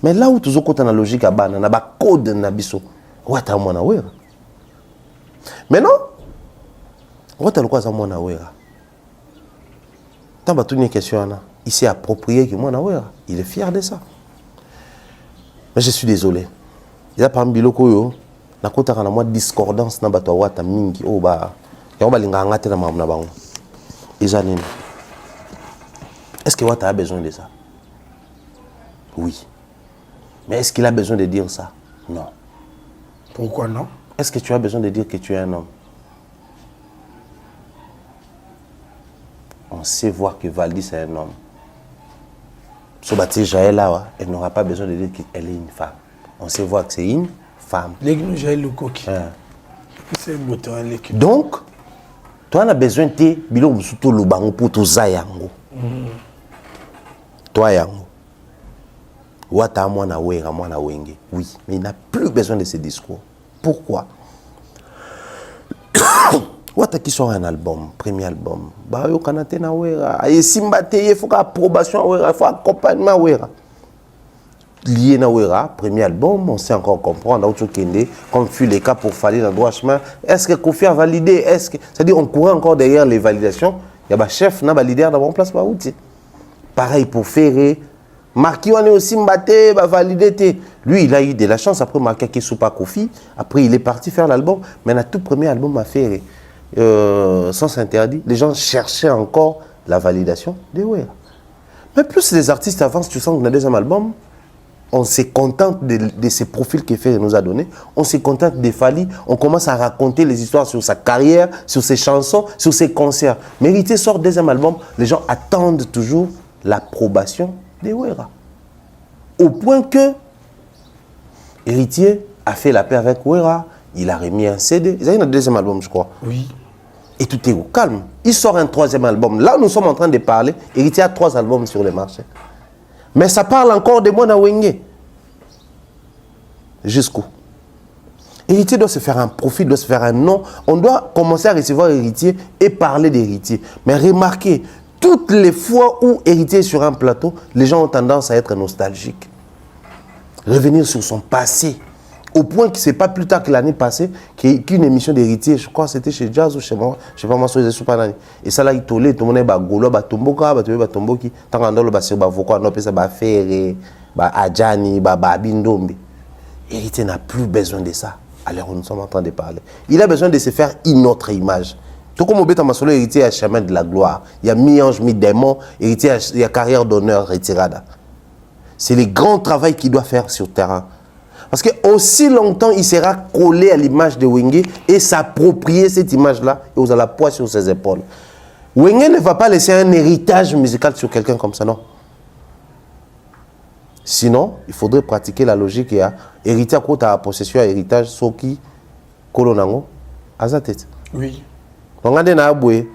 Mais là où toujours quand on a logique à Bana, on a un code nabiso, ouais t'as mon Ouera. Mais non, ouais t'as le quoi ça mon Ouera. Tant que une question, il s'est approprié que moi, il est fier de ça. Mais je suis désolé. Il y a parmi les gens qui ont une discordance dans le wata mingi. Oh, bah, il y a des gens qui ont est-ce que Wata a besoin de ça? Oui. Mais est-ce qu'il a besoin de dire ça? Non. Pourquoi non? Est-ce que tu as besoin de dire que tu es un homme? On sait voir que Valdi c'est un homme. Sobati Jaëla, elle n'aura pas besoin de dire qu'elle est une femme. On sait voir que c'est une femme. Donc, toi, on a besoin de biloko surtout le bango pour tout ça yango. Toi yango. Wata mwana wera mwana wenge. Oui, mais il n'a plus besoin de ces discours. Pourquoi? Wata qui sort un album, premier album. Bah yo kanate na wera. Et simbate il faut approbation wera, il faut accompagnement wera. Lié na wera, premier album, on sait encore comprendre autre kende comme fut le cas pour Fally dans droit chemin. Est-ce que Kofi a validé? Est-ce que c'est-à-dire on courait encore derrière les validations? Il y a un chef na leader dans mon place pas outil. Pareil pour Ferré. Marquis on est aussi mbaté, bah validé. Lui il a eu de la chance après Marquis qui sous pas Kofi, après il est parti faire l'album, mais le tout premier album a Ferré. Sans interdit, les gens cherchaient encore la validation de Wera. Mais plus les artistes avancent, tu sens que dans le deuxième album, on se contente de ces profils que Ferré nous a donnés, on se contente de Fally, on commence à raconter les histoires sur sa carrière, sur ses chansons, sur ses concerts. Héritier sort deuxième album, les gens attendent toujours l'approbation de Wera. Au point que Héritier a fait la paix avec Wera, il a remis un CD, il a eu un deuxième album je crois. Oui. Et tout est au calme. Il sort un troisième album. Là, nous sommes en train de parler. Héritier a 3 albums sur le marché. Mais ça parle encore de Mona Wenge. Jusqu'où? Héritier doit se faire un profil, doit se faire un nom. On doit commencer à recevoir Héritier et parler d'Héritier. Mais remarquez, toutes les fois où Héritier est sur un plateau, les gens ont tendance à être nostalgiques. Revenir sur son passé. Au point que ce n'est pas plus tard que l'année passée qu'une émission d'Héritier, je crois que c'était chez Jazz ou chez moi, je ne sais pas moi, je suis pas là. Et ça là, il tolait, tout le monde est bagolo, batomboka, batomboki, tant qu'on a le bassin, bavoka, non, ça va faire, adjani, babindombe. Héritier n'a plus besoin de ça. Alors nous sommes en train de parler. Il a besoin de se faire une autre image. Tout comme Obeta Masolo, Héritier a chemin de la gloire. Il y a mi-ange, mi-démon, Héritier il y a carrière d'honneur, retirada. C'est le grand travail qu'il doit faire sur le terrain. Parce que aussi longtemps, il sera collé à l'image de Wenge et s'approprier cette image-là et vous allez la poids sur ses épaules. Wenge ne va pas laisser un héritage musical sur quelqu'un comme ça, non. Sinon, il faudrait pratiquer la logique. Il y a héritier à côté à possession, héritage, soki, kolonango, à sa tête. Oui. Donc, on a des aboués,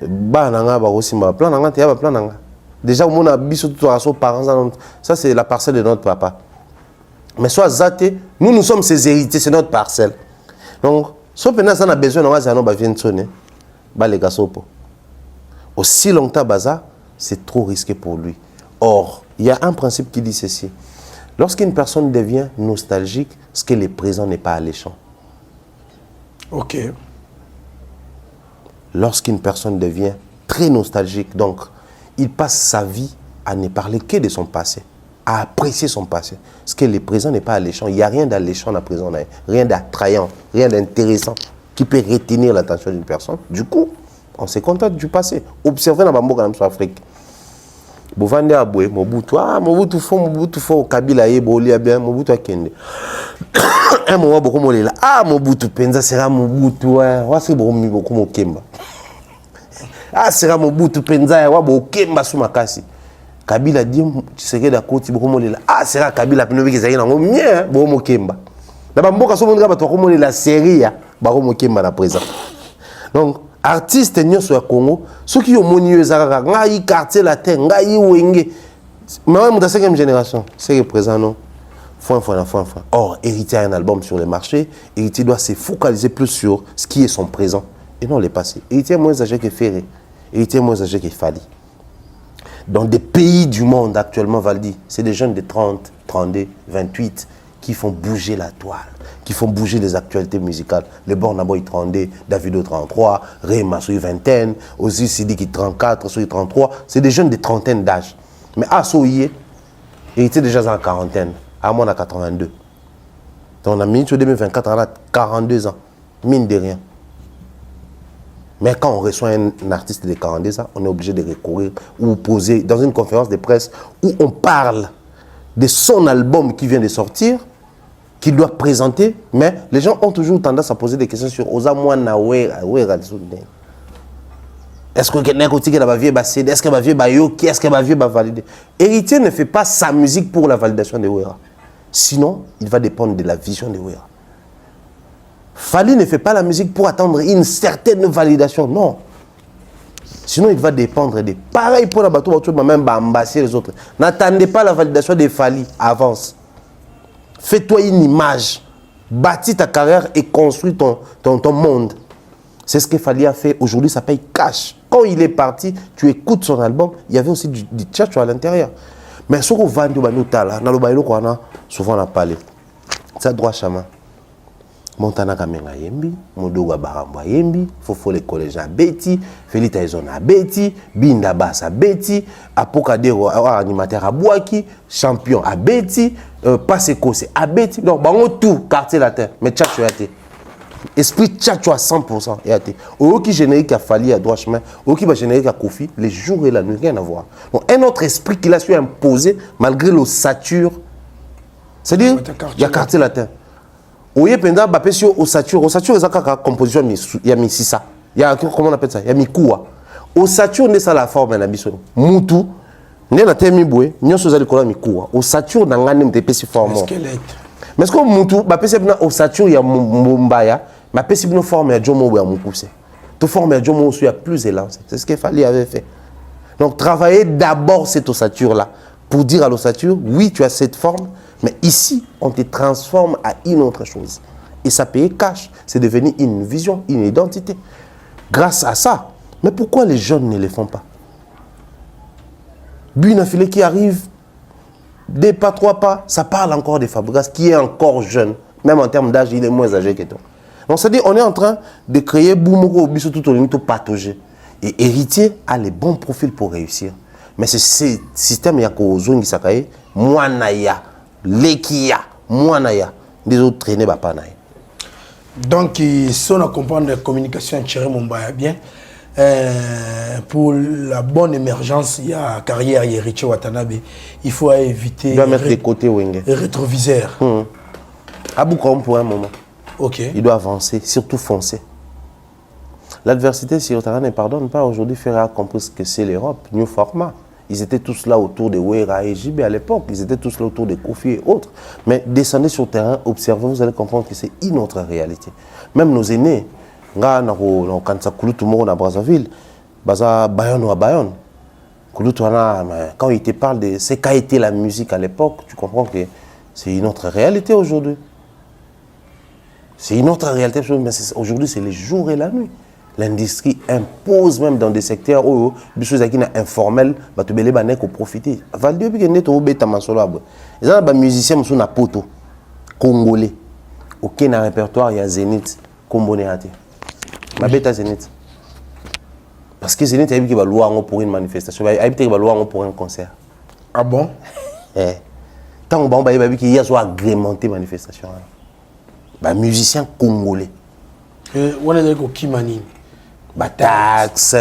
bananga, barosimba, plan nanga, théâtre, plan nanga. Déjà, on a bis tout à son parents, ça c'est la parcelle de notre papa. Mais soit zaté, nous sommes ses héritiers, c'est notre parcelle. Donc, si on a besoin de sonner, aussi longtemps, c'est trop risqué pour lui. Or, il y a un principe qui dit ceci. Lorsqu'une personne devient nostalgique, ce que le présent n'est pas alléchant. Ok. Lorsqu'une personne devient très nostalgique, donc, il passe sa vie à ne parler que de son passé, à apprécier son passé. Parce que le présent n'est pas alléchant. Il n'y a rien d'alléchant dans le présent, rien d'attrayant, rien d'intéressant qui peut retenir l'attention d'une personne. Du coup, on se contente du passé. Observez dans Bambo quand Afrique. Bovande Aboué, Mobutu fo, Kabila Yeboli bien, Mobutu Akende. Un moment, beaucoup de là. Ah, Mobutu Penza sera Mobutu, c'est beaucoup Mokemba. Ah, sera Mobutu Penza, Mokemba sous Makasi. Kabila dit, tu serais d'accord, tu es ah, c'est là Kabila, tu es là, bien, bon, Kemba. D'abord, beaucoup de la série, Baromo Kemba na présent. Donc, artistes sur le Congo, ceux qui ont monieux, Ngaï, quartier latin, Ngaï, Wenge, même dans la 5e génération, c'est présent, non? Foin. Or, Héritier a un album sur le marché, Héritier doit se focaliser plus sur ce qui est son présent et non le passé. Héritier est moins âgé que Ferré, Héritier est moins âgé que Fally. Dans des pays du monde actuellement, Valdi, c'est des jeunes de 30, 32, 28 qui font bouger la toile, qui font bouger les actualités musicales. Le Bornaboy 32, Davido 33, Rema sur 20, Ozzy Sidiki 34, sur 33. C'est des jeunes de trentaine d'âge. Mais à Soye, il était déjà dans la quarantaine. À moi, on a 82. Donc on a mis sur 2024, on a 42 ans. Mine de rien. Mais quand on reçoit un artiste de 42 ans, on est obligé de recourir ou poser dans une conférence de presse où on parle de son album qui vient de sortir. qu'il doit présenter, mais les gens ont toujours tendance à poser des questions sur Oza Mwana Wera. Est-ce que quelqu'un va vivre est-ce qu'il va vivre Yoki, est-ce qu'il va vivre valider? Héritier ne fait pas sa musique pour la validation de Wera. Sinon, il va dépendre de la vision de Wera. Fally ne fait pas la musique pour attendre une certaine validation, non. Sinon, il va dépendre des... Pareil pour la bateau, même ambasser les autres. N'attendez pas la validation de Fally, avance. Fais-toi une image, bâtis ta carrière et construis ton monde. C'est ce que Fally a fait. Aujourd'hui, ça paye cash. Quand il est parti, tu écoutes son album, il y avait aussi du tchatcho à l'intérieur. Mais ce qu'on vend, souvent on a parlé. C'est droit chemin. Montana Kamenga Yembi, Modoga Baramba Yembi, Fofo les collèges à Betty, Félix Taizon à Betty, Binda Bass à Betty, Apokadero animateur à Bouaki, champion à Betty, Paseko c'est à Betty. Donc, bango tout, quartier latin, mais tchatcho yate. Esprit tchatcho à 100% yate. Au qui générique à Fally à droit chemin, au qui va générique à Kofi, les jours et la nuit, rien à voir. Donc, un autre esprit qu'il a su imposer, malgré l'ossature, c'est-à-dire, il y a quartier latin. Oye penda bapesi osature ezaka composition ya misisa ya comment on appelle ça ya mikuwa osature ne ça la forme na biso mutu ne na temi boye nyoso za likola mikuwa osature na ngane mtepesi forme mais est-ce que mutu bapesi bina osature ya mbaya bapesi bino forme ya jomo ya mukuse to forme ya jomo so ya plus élancé, c'est ce qu'il Fally avait fait. Donc travailler d'abord cette ossature là pour dire à l'ossature oui tu as cette forme. Mais ici, on te transforme à une autre chose. Et ça paye cash. C'est devenu une vision, une identité. Grâce à ça. Mais pourquoi les jeunes ne le font pas? Bunafile qui arrive, 2 pas, 3 pas, ça parle encore de Fabregas qui est encore jeune. Même en termes d'âge, il est moins âgé que toi. Donc c'est-à-dire on est en train de créer Boumoko, Biso tout au niveau patauger. Et Héritier a les bons profils pour réussir. Mais c'est ce système, il y a Kozongi Sakaye, Mwanaya. Lekia, Mwanaya, des autres traînés Bapanaï. Donc, si on a compris la communication Thierry Mumbaya bien, pour la bonne émergence, il y a carrière, il y a Richie Watanabe, il faut éviter. Il doit mettre les côtés Wenge. Rétroviseur. Aboukom pour un moment. Ok. Il doit avancer, surtout foncer. L'adversité, si Otara ne pardonne pas, aujourd'hui, Ferrer a compris que c'est l'Europe, new format. Ils étaient tous là autour de Wera et JB à l'époque. Ils étaient tous là autour de Kofi et autres. Mais descendez sur le terrain, observez, vous allez comprendre que c'est une autre réalité. Même nos aînés, quand tout le monde à Brazzaville, Bayonne ou à Bayonne, quand ils te parlent de ce qu'a été la musique à l'époque, tu comprends que c'est une autre réalité aujourd'hui. C'est une autre réalité, mais aujourd'hui c'est les jours et la nuit. L'industrie impose même dans des secteurs où les choses informelles, tu peux profiter. Valdio puis que tu beta masolo. Les gens les musiciens sont na poto congolais. Aucun répertoire il y a Zénith Kombonéaté. Ma beta Zénith. Parce que Zénith a dit qu'il va louer pour une manifestation, il a dit qu'il va louer pour un concert. Ah bon? Tant on va dire qu'il y a soit agrémenté manifestation. Bah musicien congolais. On est d'accord qui manie. Taxe,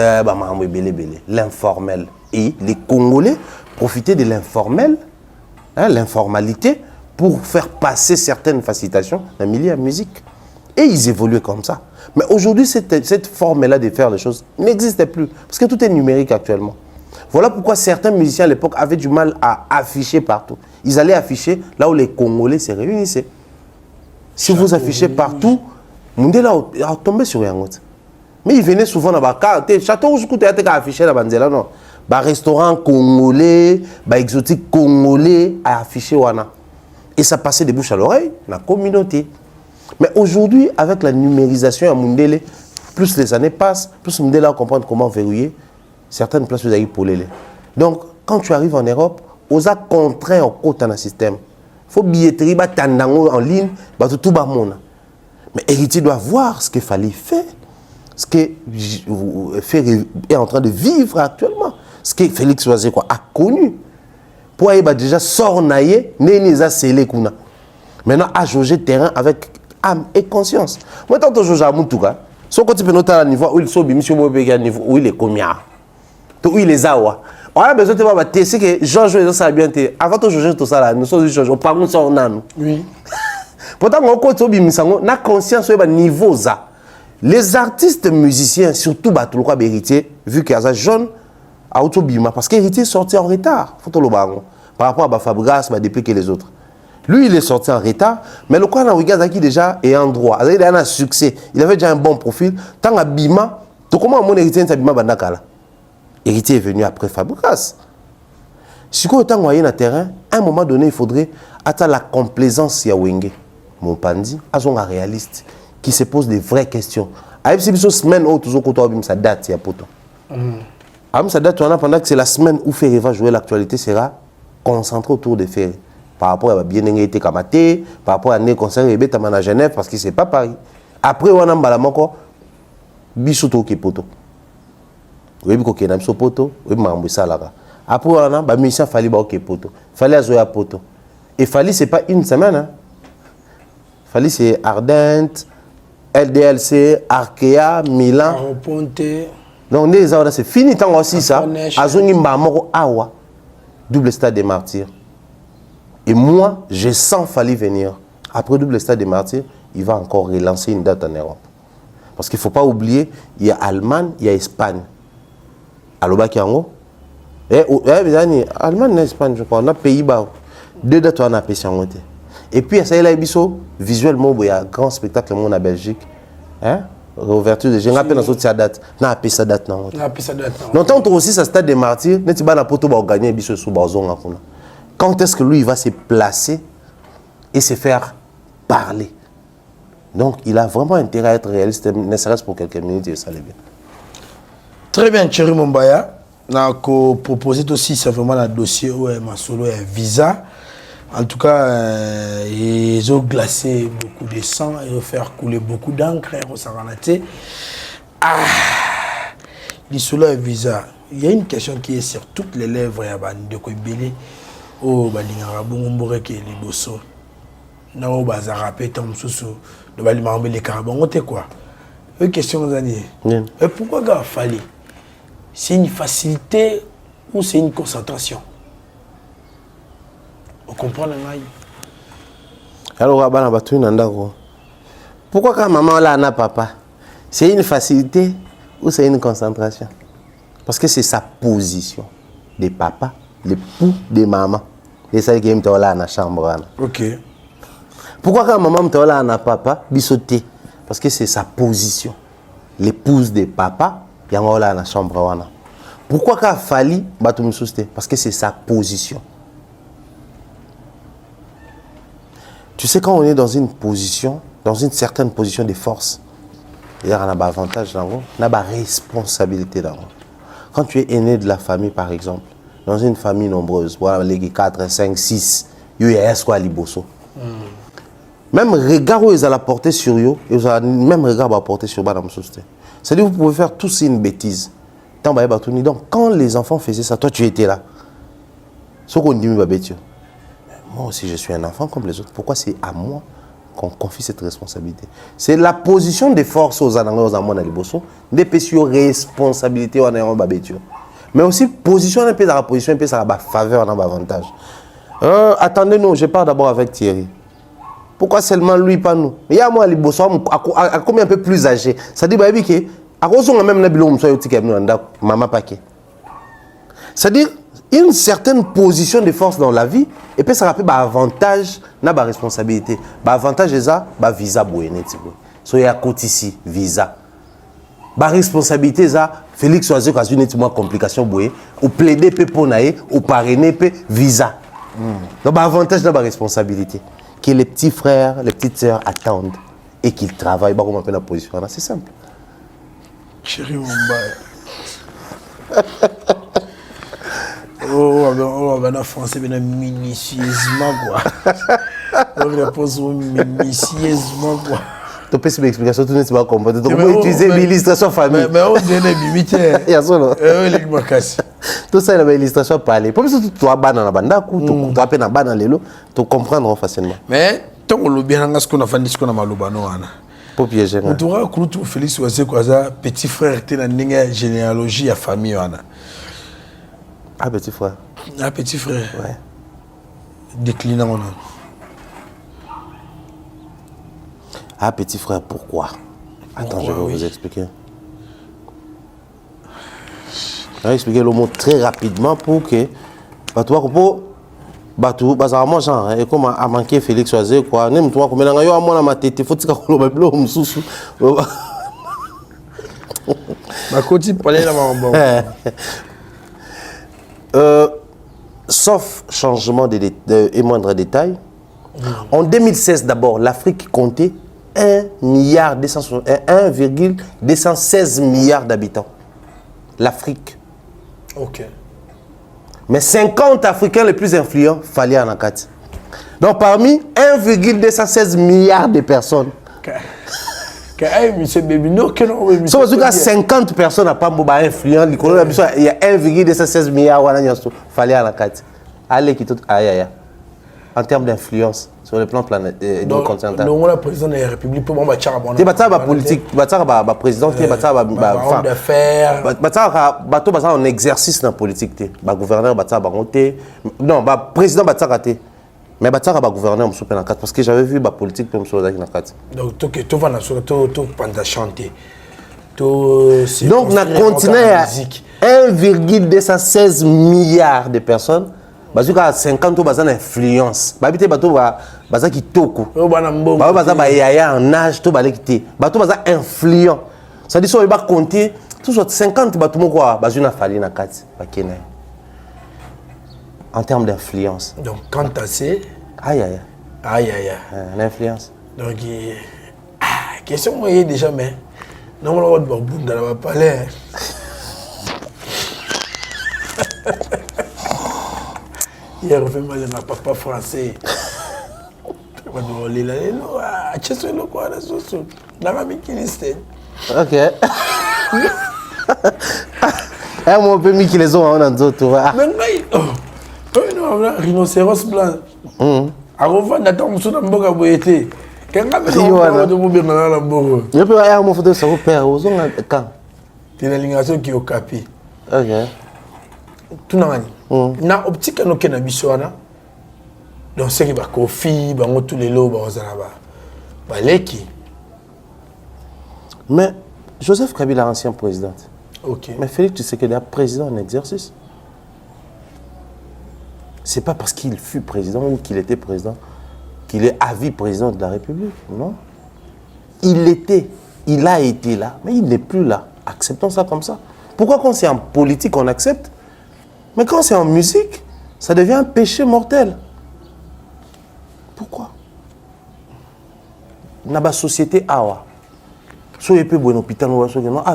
l'informel. Et les Congolais profitaient de l'informel, l'informalité, pour faire passer certaines facilitations dans le milieu de la musique. Et ils évoluaient comme ça. Mais aujourd'hui, cette forme-là de faire les choses n'existe plus. Parce que tout est numérique actuellement. Voilà pourquoi certains musiciens à l'époque avaient du mal à afficher partout. Ils allaient afficher là où les Congolais se réunissaient. Si vous affichez partout, Mundela a tombé sur Yangot. Mais il venait souvent dans le château où je était affiché dans Banzela, non. Restaurant congolais, exotique congolais à afficher Wana. Et ça passait de bouche à l'oreille, la communauté. Mais aujourd'hui, avec la numérisation à Mundele, plus les années passent, plus Mundela comprend comment verrouiller certaines places où il y a pour les. Donc, quand tu arrives en Europe, on a contraint au côté dans le système. Il faut billetterie, en ligne, tout le monde. Mais Héritier doit voir ce que Fally fait, ce que est en train de vivre actuellement, ce que Félix Oise a connu. Pour aller déjà sornailler, n'est scellé kuna. Maintenant, à jauger terrain avec âme et conscience. Moi, tant que je joue à Moutouka, si on continue à niveau où il sont monsieur Mobéga niveau où il est combien, où il est awa. On a besoin de voir c'est que Georges ça bien avant de juger tout ça là, nous sommes juges, on parle de ça en âme. Oui. Pourtant, on a conscience de niveau ça. Les artistes musiciens, surtout Batouloua Héritier, vu qu'il y a un jeune, à Autobima, parce qu'Héritier est sorti en retard, par rapport à Fabregas, depuis que les autres. Lui, il est sorti en retard, mais le quoi qui déjà est en droit. Il a un succès, il avait déjà un bon profil. Tant à Bima, comment mon héritier est Bima Bandakala? Héritier est venu après Fabregas. Si vous êtes en terrain, à un moment donné, il faudrait attendre la complaisance ya Wenge, mon pandi, à son réaliste, qui se pose des vraies questions. À une semaine où toujours ça date, il y a poto. Ça date pendant que c'est la semaine où Ferré va jouer, l'actualité sera concentrée autour de Ferré. Par rapport à bien été kamaté, par rapport à né concert et bête à Genève, parce que c'est pas Paris. Après, on a balamoko, bisoto qui poto. Oui, parce que n'a poto, oui, mambo salara. Après, on a musicien fallait ba ok poto, fallait jouer à poto. Et fallait c'est pas une semaine, hein. Fallait c'est Ardent, LDLC, Arkea, Milan. Donc c'est fini tant aussi ça. Azongi mbamoko awa, double stade des martyrs. Et moi, je sens Fali venir. Après double stade des martyrs, il va encore relancer une date en Europe. Parce qu'il ne faut pas oublier, il y a Allemagne, il y a Espagne. Aloba Kiango. Allemagne et Espagne, je crois. On a Pays-Bas. 2 dates, on a Pessangote. Et puis, ça y est, visuellement, il y a un grand spectacle en Belgique. Hein? Ouverture de j'ai rappelé dans cette date. Na pesa date non. Na pesa date. Non tant aussi ça stade des martyrs, n'était pas la poto ba gagner biso sous bazon en kuna. Quand est-ce que lui il va se placer et se faire parler? Donc il a vraiment intérêt à être réaliste, ne serait-ce pour quelques minutes et ça allait bien. Très bien, Thierry Mombaya. Na ko proposer aussi c'est vraiment le dossier où ma solo est visa. En tout cas, ils ont glacé beaucoup de sang et ont fait couler beaucoup d'encre au Saranaté. Ah, l'isolo est visa. Il y a une question qui est sur toutes les lèvres de Koibele. Oh, Balingara, Bongomboré qui est les bossos. Non, Bazarapé, Tom Soussou, de Balimambe, les carabons, on quoi? Une question, vous avez dit. Pourquoi il fallait? C'est une facilité ou c'est une concentration? On comprend le maille. Alors, pourquoi quand maman là n'a papa? C'est une facilité ou c'est une concentration? Parce que c'est sa position de papa, l'époux de maman. Et ça qui est là dans la chambre. Ok. Pourquoi quand maman est là n'a papa? Bisoté. Parce que c'est sa position. L'épouse de papa, il y a là dans la chambre. Pourquoi quand Fali batum souste? Parce que c'est sa position. Tu sais, quand on est dans une position, dans une certaine position de force, il y a un avantage, on a une responsabilité. Quand tu es aîné de la famille, par exemple, dans une famille nombreuse, voilà, les 4, 5, 6, il y a quoi liboso. Même regard où ils allaient porter sur eux, même regard va porter sur Madame Souste. C'est-à-dire que vous pouvez faire tous une bêtise. Donc, quand les enfants faisaient ça, toi tu étais là. Ce qu'on dit, moi aussi, je suis un enfant comme les autres. Pourquoi c'est à moi qu'on confie cette responsabilité? C'est la position de force aux Anangos, aux Amon, à Liboso, des pétitions responsabilités, mais aussi position un peu dans la position, un peu dans la faveur, dans l'avantage. Attendez-nous, je parle d'abord avec Thierry. Pourquoi seulement lui, pas nous? Il y a moi, Liboso, à combien un peu plus âgé? Ça dit, que à cause de même maman paquet. C'est-à-dire, une certaine position de force dans la vie, et puis ça rappelle avantage, na ba responsabilité. Ba avantage est ça, ba visa boyene tibo. So ya côté ici, visa. Ba responsabilité ça, Félix Oazé a une petite complication boye, ou plaider pe ponaye, ou parrainer pe visa. Donc ba avantage na ba responsabilité, que les petits frères, les petites sœurs attendent et qu'ils travaillent ba comment la position, c'est simple. Chérie Mombaya. Oh, ben français, ben minutieusement quoi. On répond minutieusement quoi. Tu peux une explication, tout le monde va comprendre. Donc, on va utiliser l'illustration famille. Mais on donne des mimites. Il y a ça, non? Tout ça, il y a l'illustration parler. Pour que tu as dans la bande, tu as peine à bande dans les lots, tu comprends facilement. Mais tant qu'on l'a bien, ce qu'on a fait, ce qu'on a mal au bano. Pour piéger. On doit recruter Félix Oazé quoi ça, petit frère, tu as une généalogie à famille. Ah, petit frère. Ah, petit frère. Ouais. Déclinant. Ah, petit frère, pourquoi? Attends, je vais vous expliquer. Je vais expliquer le mot très rapidement pour que... Batou, bazaramo genre, et comme a manqué Félix Oazé, quoi. Nem toi, comme il y a moi ma tête, faut que tu aies le bleu, sous. Ma côté, parler là, bon. Sauf changement et moindre détail. En 2016 d'abord, l'Afrique comptait 1,216 milliards d'habitants. L'Afrique. Ok. Mais 50 Africains les plus influents fallait en Akati. Donc parmi 1,216 milliards de personnes. Monsieur Bébino, Sauf que 50 personnes à Pamboba influents, il y a 1,216 milliards il fallait en Akati. Allez, qui tout. Aïe. En termes d'influence sur le plan planétaire continental. Donc, le président de la République, pour moi, tu politique, tu président, tu un exercice dans la politique, tu gouverneur, non, président, mais tu gouverneur, parce que j'avais vu la politique pour me dans la donc, tu vas pendant chanter. Donc, on a continué à 1,216 milliards de personnes. Parce que 50 ans, il y a influence. Il y a qui toko. Il y a un âge, il y a influence. Ça dit que si on va compter, 50 en termes d'influence. Donc, quand tu as c'est. Aïe. L'influence. Donc, question, moi, déjà, mais. Non, on va parler. Hier, on fait mal à papa français. Ok. Mon peu mis qui les ont en d'autres. Rhinocéros blanc. Avant d'attendre sur la boca boyete. Quelqu'un peut mon photo sur père aux quand. C'est la lignation qui est au capi. Ok. Tout na optique no kena biswana donc c'est que ba kofi ba tous les lots ba leki. Mais Joseph Kabila ancien président. OK. Mais Félix, tu sais qu'il est président en exercice. C'est pas parce qu'il fut président ou qu'il était président qu'il est à vie président de la République, non. Il a été là, mais il n'est plus là. Acceptons ça comme ça. Pourquoi quand c'est en politique on accepte? Mais quand c'est en musique, ça devient un péché mortel. Pourquoi? Dans la société Awa,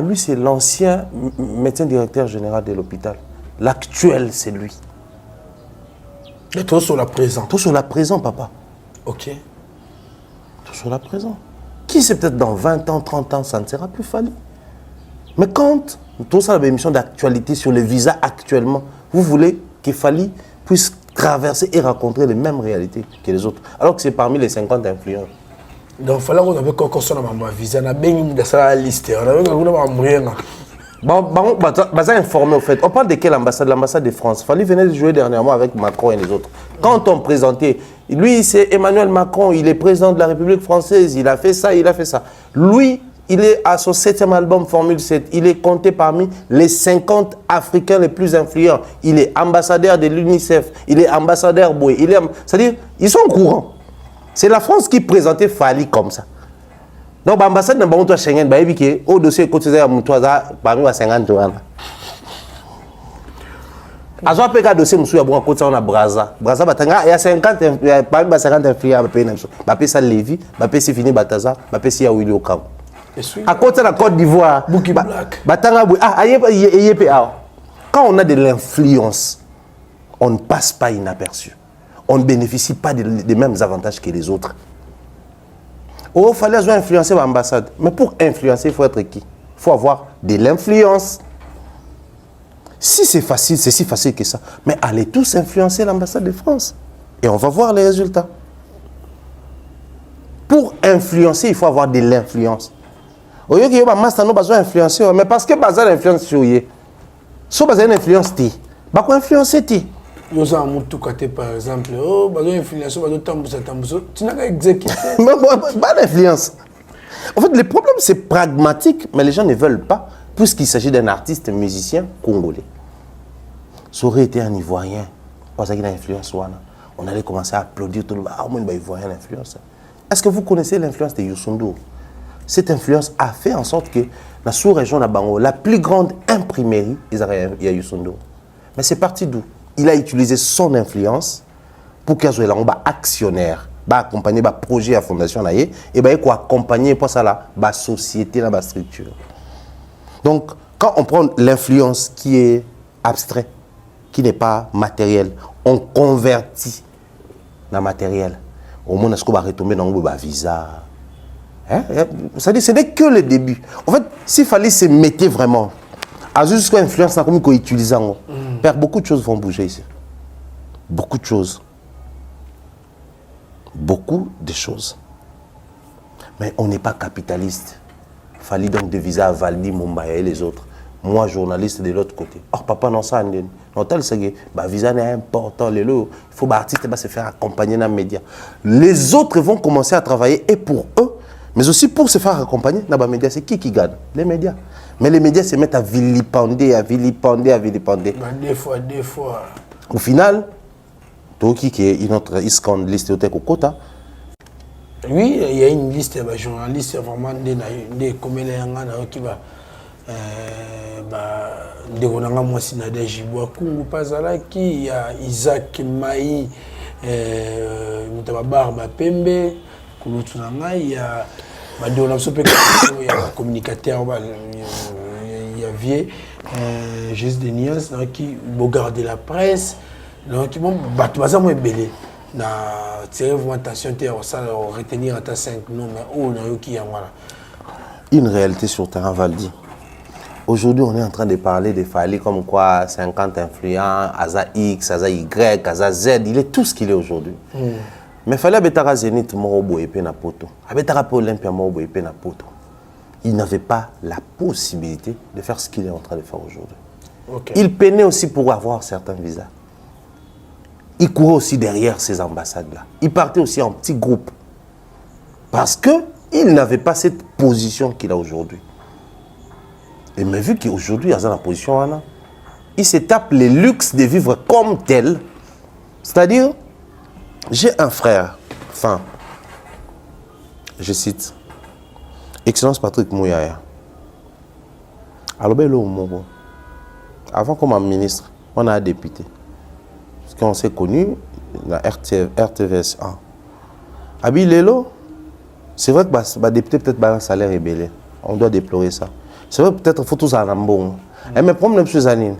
lui c'est l'ancien médecin directeur général de l'hôpital. L'actuel c'est lui. Et toi sur la présent. Toi sur la présent, papa. Ok. Toi sur la présent. Qui sait peut-être dans 20 ans, 30 ans, ça ne sera plus fallu. Mais quand tout ça, l'émission d'actualité sur le visa actuellement, vous voulez que Fally puisse traverser et rencontrer les mêmes réalités que les autres, alors que c'est parmi les 50 influents. Donc, il fallait qu'on avait encore ça dans ma visa, on a bien mis dans la liste, on avait encore informé au fait. On parle de quelle ambassade? L'ambassade de France. Fally venait de jouer dernièrement avec Macron et les autres. Quand on présentait, lui c'est Emmanuel Macron, il est président de la République française, il a fait ça, il a fait ça. Lui, il est à son 7e album Formule 7. Il est compté parmi les 50 Africains les plus influents. Il est ambassadeur de l'UNICEF. Il est ambassadeur Boé. C'est-à-dire, ils sont au courant. C'est la France qui présentait Fally comme ça. Donc, l'ambassade n'a pas Schengen, au dossier cotisé à Moutouaza, parmi les 50 ans. Azo apeka dossier musu ya bon côté on a Braza batanga il y a 50 parmi les 50 influents à payer ba pesa Lévi ba pesa fini Bataza ba pesa ya Willy Okam à côté de la Côte d'Ivoire batanga quand on a de l'influence on ne passe pas inaperçu, on ne bénéficie pas des mêmes avantages que les autres. Oh, il fallait influencer l'ambassade, mais pour influencer il faut être qui? Il faut avoir de l'influence. Si c'est facile, c'est si facile que ça. Mais allez tous influencer l'ambassade de France. Et on va voir les résultats. Pour influencer, il faut avoir de l'influence. Au lieu que vous avez besoin d'influencer, mais parce que vous avez l'influence sur vous. Si vous avez l'influence, vous avez influencer. Vous avez un côté par exemple, oh, vous avez influence, vous avez tambour, tu n'as qu'à exécuter. Mais pas d'influence. En fait, le problème, c'est pragmatique, mais les gens ne veulent pas, puisqu'il s'agit d'un artiste musicien congolais. Ça aurait été un Ivoirien, parce qu'il a influence, on allait commencer à applaudir tout le monde. Ah, moi, il y a l'influence. Est-ce que vous connaissez l'influence de Youssou N'Dour? Cette influence a fait en sorte que la sous-région de Bango, la plus grande imprimerie, il y a Youssou N'Dour. Mais c'est parti d'où? Il a utilisé son influence pour qu'il soit actionnaire, accompagner le projet à la fondation et accompagner pour ça la société, la structure. Donc, quand on prend l'influence qui est abstraite, qui n'est pas matérielle, on convertit dans le matériel. Au moins, est-ce qu'on va retomber dans le visa? C'est-à-dire, ce n'est que le début. En fait, s'il fallait se mettre vraiment, à juste l'influence, comme qu'on utilise, beaucoup de choses vont bouger ici. Beaucoup de choses. Beaucoup de choses. Mais on n'est pas capitaliste. Il fallait donc des visas à Valdi, Mumbai et les autres. Moi, journaliste de l'autre côté. Or, papa, non, ça, non, tel, c'est que le visa est important. Il faut que l'artiste se faire accompagner dans les médias. Les autres vont commencer à travailler et pour eux, mais aussi pour se faire accompagner dans les médias. C'est qui gagne? Les médias. Mais les médias se mettent à vilipender, à vilipender, à vilipender. Des fois. Au final, Toki qui est une autre liste au Kota. Oui, il y a une liste de journalistes vraiment des comédiens qui va ndekonanga mwasi na Dajibwa Kungu Pazalaki, il y a Isaac Maï Mutababar Pembe Kulutunanga, il y a il y a communicateur il y a Vieux Juste des Nias qui regarde la presse donc bon baza mo belé na tirer augmentation ça retenir à 5 noms mais oh na yo qui voilà. Une réalité sur terrain Valdi. Aujourd'hui, on est en train de parler de Fali comme quoi 50 influents, Aza X, Aza Y, Aza Z, il est tout ce qu'il est aujourd'hui. Mais Fali Abetara Zénith Morobo et Penapoto, Abetara Olympia Morobo et Penapoto, il n'avait pas la possibilité de faire ce qu'il est en train de faire aujourd'hui. Okay. Il peinait aussi pour avoir certains visas. Il courait aussi derrière ces ambassades-là. Il partait aussi en petits groupes. Parce qu'il n'avait pas cette position qu'il a aujourd'hui. Et mais vu qu'aujourd'hui, il est dans la position, il se tape le luxe de vivre comme tel. C'est-à-dire, j'ai un frère, enfin, je cite, Excellence Patrick Mouyaya. Avant comme ministre, on a un député. Parce qu'on s'est connu, la RTVS 1. Abi Lelo, c'est vrai que le député peut-être un salaire ébélé. On doit déplorer ça. C'est vrai peut-être qu'il faut tout ça en bon. Mais le problème c'est que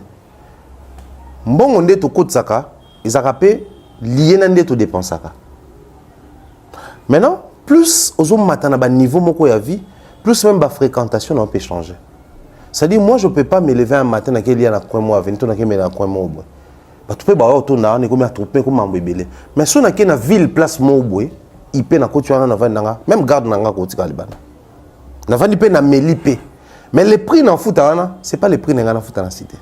bon on est au côté saka, ils ont rappelé lié dans des dépenses saka. Maintenant, plus aux hommes matin à niveau moko ya vie, plus même la fréquentation on peut changer. C'est-à-dire moi je peux pas me lever un matin dans quel il y a un coin moi venir dans quel il y a un coin moi. Bah tu peux ba auto na on comme à trouper comme en bébélé. Mais si on a une ville place moi boy, il peut na côté na vanda même garde na côté kalibana. Na vandi pe na melipe. Mais les prix dans foot, ce n'est pas les prix dans la foot dans la cité.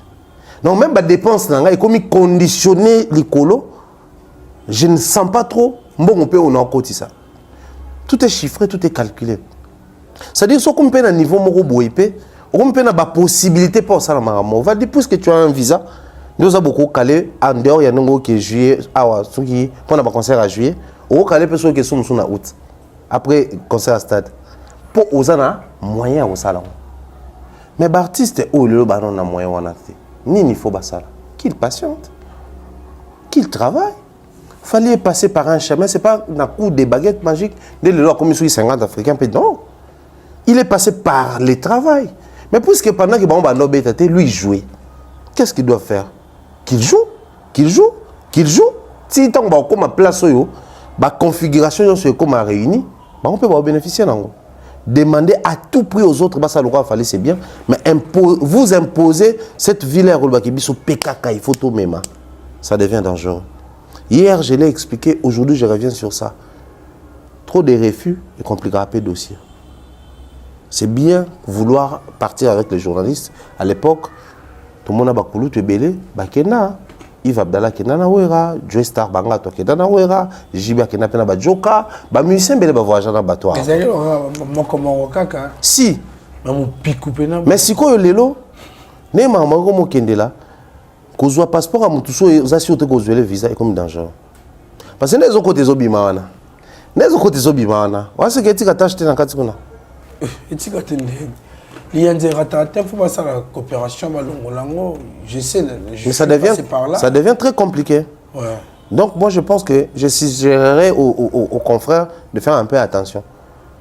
Donc même les dépenses, comme conditionner l'écolo, je ne sens pas trop, bon on peut on a côté ça. Tout est chiffré, tout est calculé. C'est-à-dire que on peut à un niveau moroboïpé, on peut avoir la possibilité pour ça on va dire puisque tu as un visa, nous avons beaucoup calé en dehors il y a un qui est juillet, qui pour un concert à juillet, on va caler personne qui sont en août. Après concert à stade. Pour osana moyen au salon. Mais l'artiste, oh, le baron n'a moyen ni il faut ça. Qu'il patiente, qu'il travaille. Il fallait passer par un chemin, ce n'est pas un coup de baguette magique. Dès le lors, comme il y a 50 Africains, non. Il est passé par le travail. Mais puisque pendant que lui jouer, qu'est-ce qu'il doit faire? Qu'il joue, qu'il joue, qu'il joue. Si il tombe comme à place, la configuration est comme à réunir, on peut bénéficier d'en. Demandez à tout prix aux autres, c'est bien, mais vous imposez cette vilaine PKK, il faut tout même. Ça devient dangereux. Hier, je l'ai expliqué, aujourd'hui, je reviens sur ça. Trop de refus et compliquera le dossier. C'est bien vouloir partir avec les journalistes. À l'époque, tout le monde a bakoulou, tu es belé, bakena. Yves Abdallah Kenana Wera, Joe Star Banga to Kenana Wera, Jiba Kenapena Bajoka, ba musicien bele ba voyager na bateau. Si. Mais si ko lelo, ne ma mango mo kendela, ko zo passeport a mutu so za si ote ko zo le visa et comme dangereux. Parce que les autres côtés obima wana. Les autres côtés obima wana. Wa se keti ka tachete na kati kuna. Etika tende. Il faut passer à la coopération, je sais, mais ça devient très compliqué. Ouais. Donc moi je pense que je suggérerais aux confrères de faire un peu attention.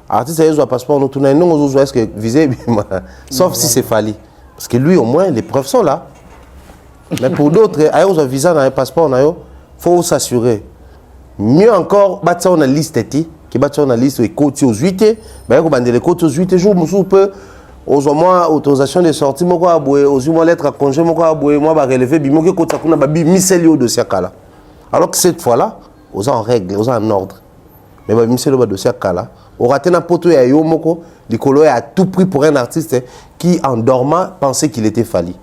Artiste a un passeport, nous tournons, nous est-ce que viser, sauf si c'est Fally. Parce que lui au moins les preuves sont là. Mais pour d'autres, il y a un visa dans un passeport, il faut s'assurer. Mieux encore, battre on a liste qui battre on a liste et côté aux 8, ben on les côtes aux 8 jours, nous peut aux moins autorisation de sortie, moi quoi aux moins lettres à congé, moi quoi moi va relever bimo que côté kuna ba miseli au dossier kala. Alors que cette fois-là, aux en règle, aux en ordre. Mais ba miseli au dossier kala, au raté na poto ya yo moko, Nicolo est à tout prix pour un artiste qui en dormant pensait qu'il était Fally.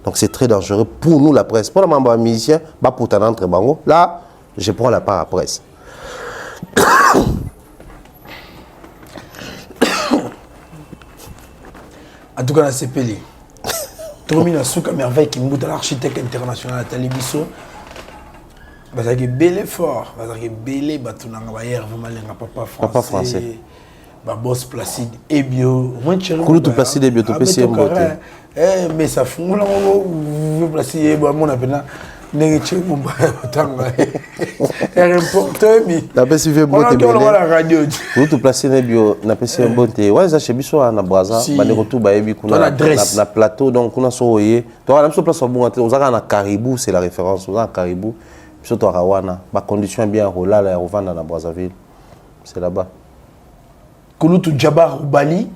Donc c'est très dangereux pour nous la presse. Pour le membre musicien, bah pour ta entre bango, là, je prends la part à presse. En tout cas, la CPL. Tomina Souka merveille qui m'a l'architecte international à Talibiso. Parce que bel effort, parce que bel batunanga bayer vraiment papa français. Ba boss Placide et bio. Moi tu tout Placide et bio to PC mbote. Mais ça fond là on Placide et mon appena négocier mon tanga. Est important mais. La PC fait mbote belé. On la radio. Tout Placide et bio na PC mbote. Ouais ça chez biso na Braza, ba nekotu ba yebi kuna na plateau donc kuna so oyé. Toi la même place au bon on a na Caribou, c'est la référence, on a Caribou. Surtout à Rawana, ma condition est bien roulée à revendre dans Brazzaville. C'est là-bas. Kouloutou Djabar au Bali,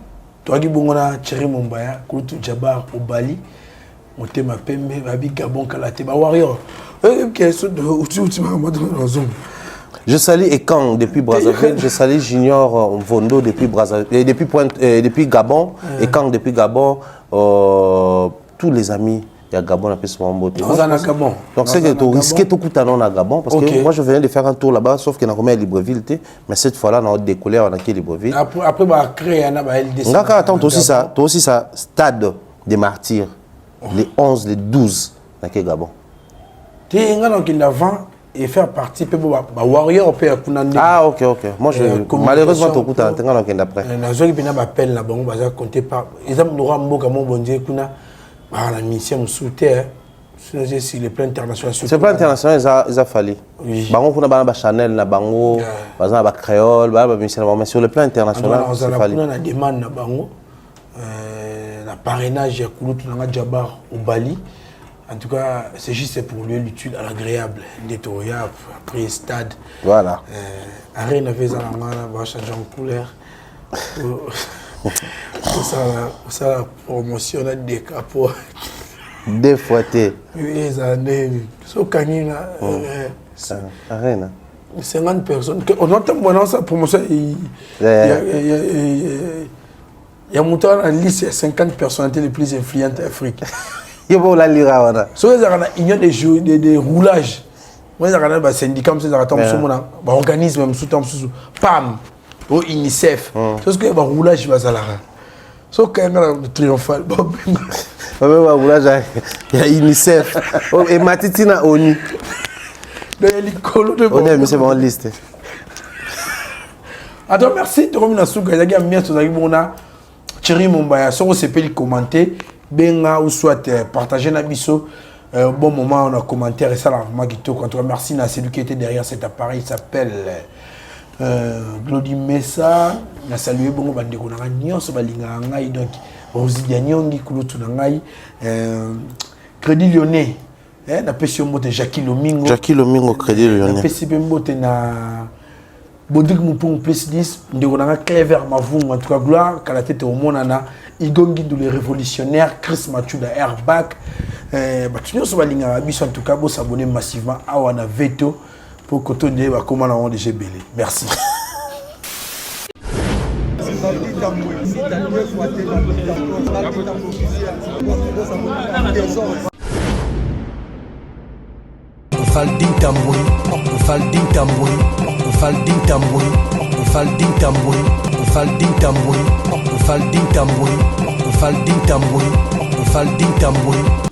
toi qui bongona Thierry Mombaya, Kouloutou Djabar au Bali, on te m'appelle Babi Gabon Kalate, ba warrior. Je salue Ekang depuis Brazzaville, je salue Junior Vondo depuis Brazzaville, depuis Gabon, Ekang depuis Gabon, tous les amis. Il y a Gabon, on appelle ce moment. Donc c'est que tu risques tout coup à Gabon parce que moi je venais de faire un tour là-bas, sauf qu'il y a combien Libreville, mais cette fois-là on a décollé, on a qui Libreville. Après on a créé un LDC. Attends, toi aussi ça, stade des martyrs, les 11, les 12, on a qui Gabon. Tu es donc avant et faire partie de Warrior. Ah ok. Moi je malheureusement tout coup à l'intérieur donc d'après. Na zone qui n'a pas appel là-bas, on va compter par. Ils ont droit à Mboka mon bon Dieu kuna. La mission soutient sur le plan international. Sur le plan international, il a fallu. Bango kuna bana ba Chanel na bango, bazana ba créole, ba mission mais sur le plan international, il a fallu. On a demande na bango la parrainage ya Kouloutou na Djabar au Bali. En tout cas, c'est juste pour lui l'utile à l'agréable d'étoria après stade. Voilà. Arène avait ça va changer en couleur. Ça la promotion des capots. Des fois t'es. Oui, ça n'est. So kanina. Arène. 50 personnes. On entend maintenant sa promotion. Il y a monté en liste, il y a 50 personnalités les plus influentes d'Afrique. Il y a la lira voilà. So il y a des roulages. Moi il y a des syndicats, il y a des organismes même sous PAM. Au UNICEF. C'est ce que le roulage va s'alara. C'est quand même triomphal. Il y a UNICEF. Et Matitina ONU. On est monsieur en liste. Alors merci de revenir sur Gazaga merci à Thierry Mombaya sur CPL commenter benga ou soit partager na biso bon moment on a commentaire et ça là magito quand merci à celui qui était derrière cet appareil il s'appelle Glody Messa, na salué bongo bandeko na nyonso balinga ngai donc Rosidia Nyongi Kouloutou na ngai Crédit Lyonnais na pesi mbote Jackie Lomingo Crédit Lyonnais na pesi mbote na Bodrik Moupong plus 10 ndeko na Clever Mavungu en tout cas gloire kala tete au monana Igongi de les révolutionnaires Chris Machuda Airbag batu nyonso balinga biso en tout cas bo s'abonner massivement awa na Veto pour que tout le monde comment on a déjà belé. Merci. Ofalding Tamboy, Ofalding Tamboy, Ofalding Tamboy, Ofalding Tamboy, Ofalding Tamboy, Ofalding Tamboy, Ofalding Tamboy, Ofalding Tamboy.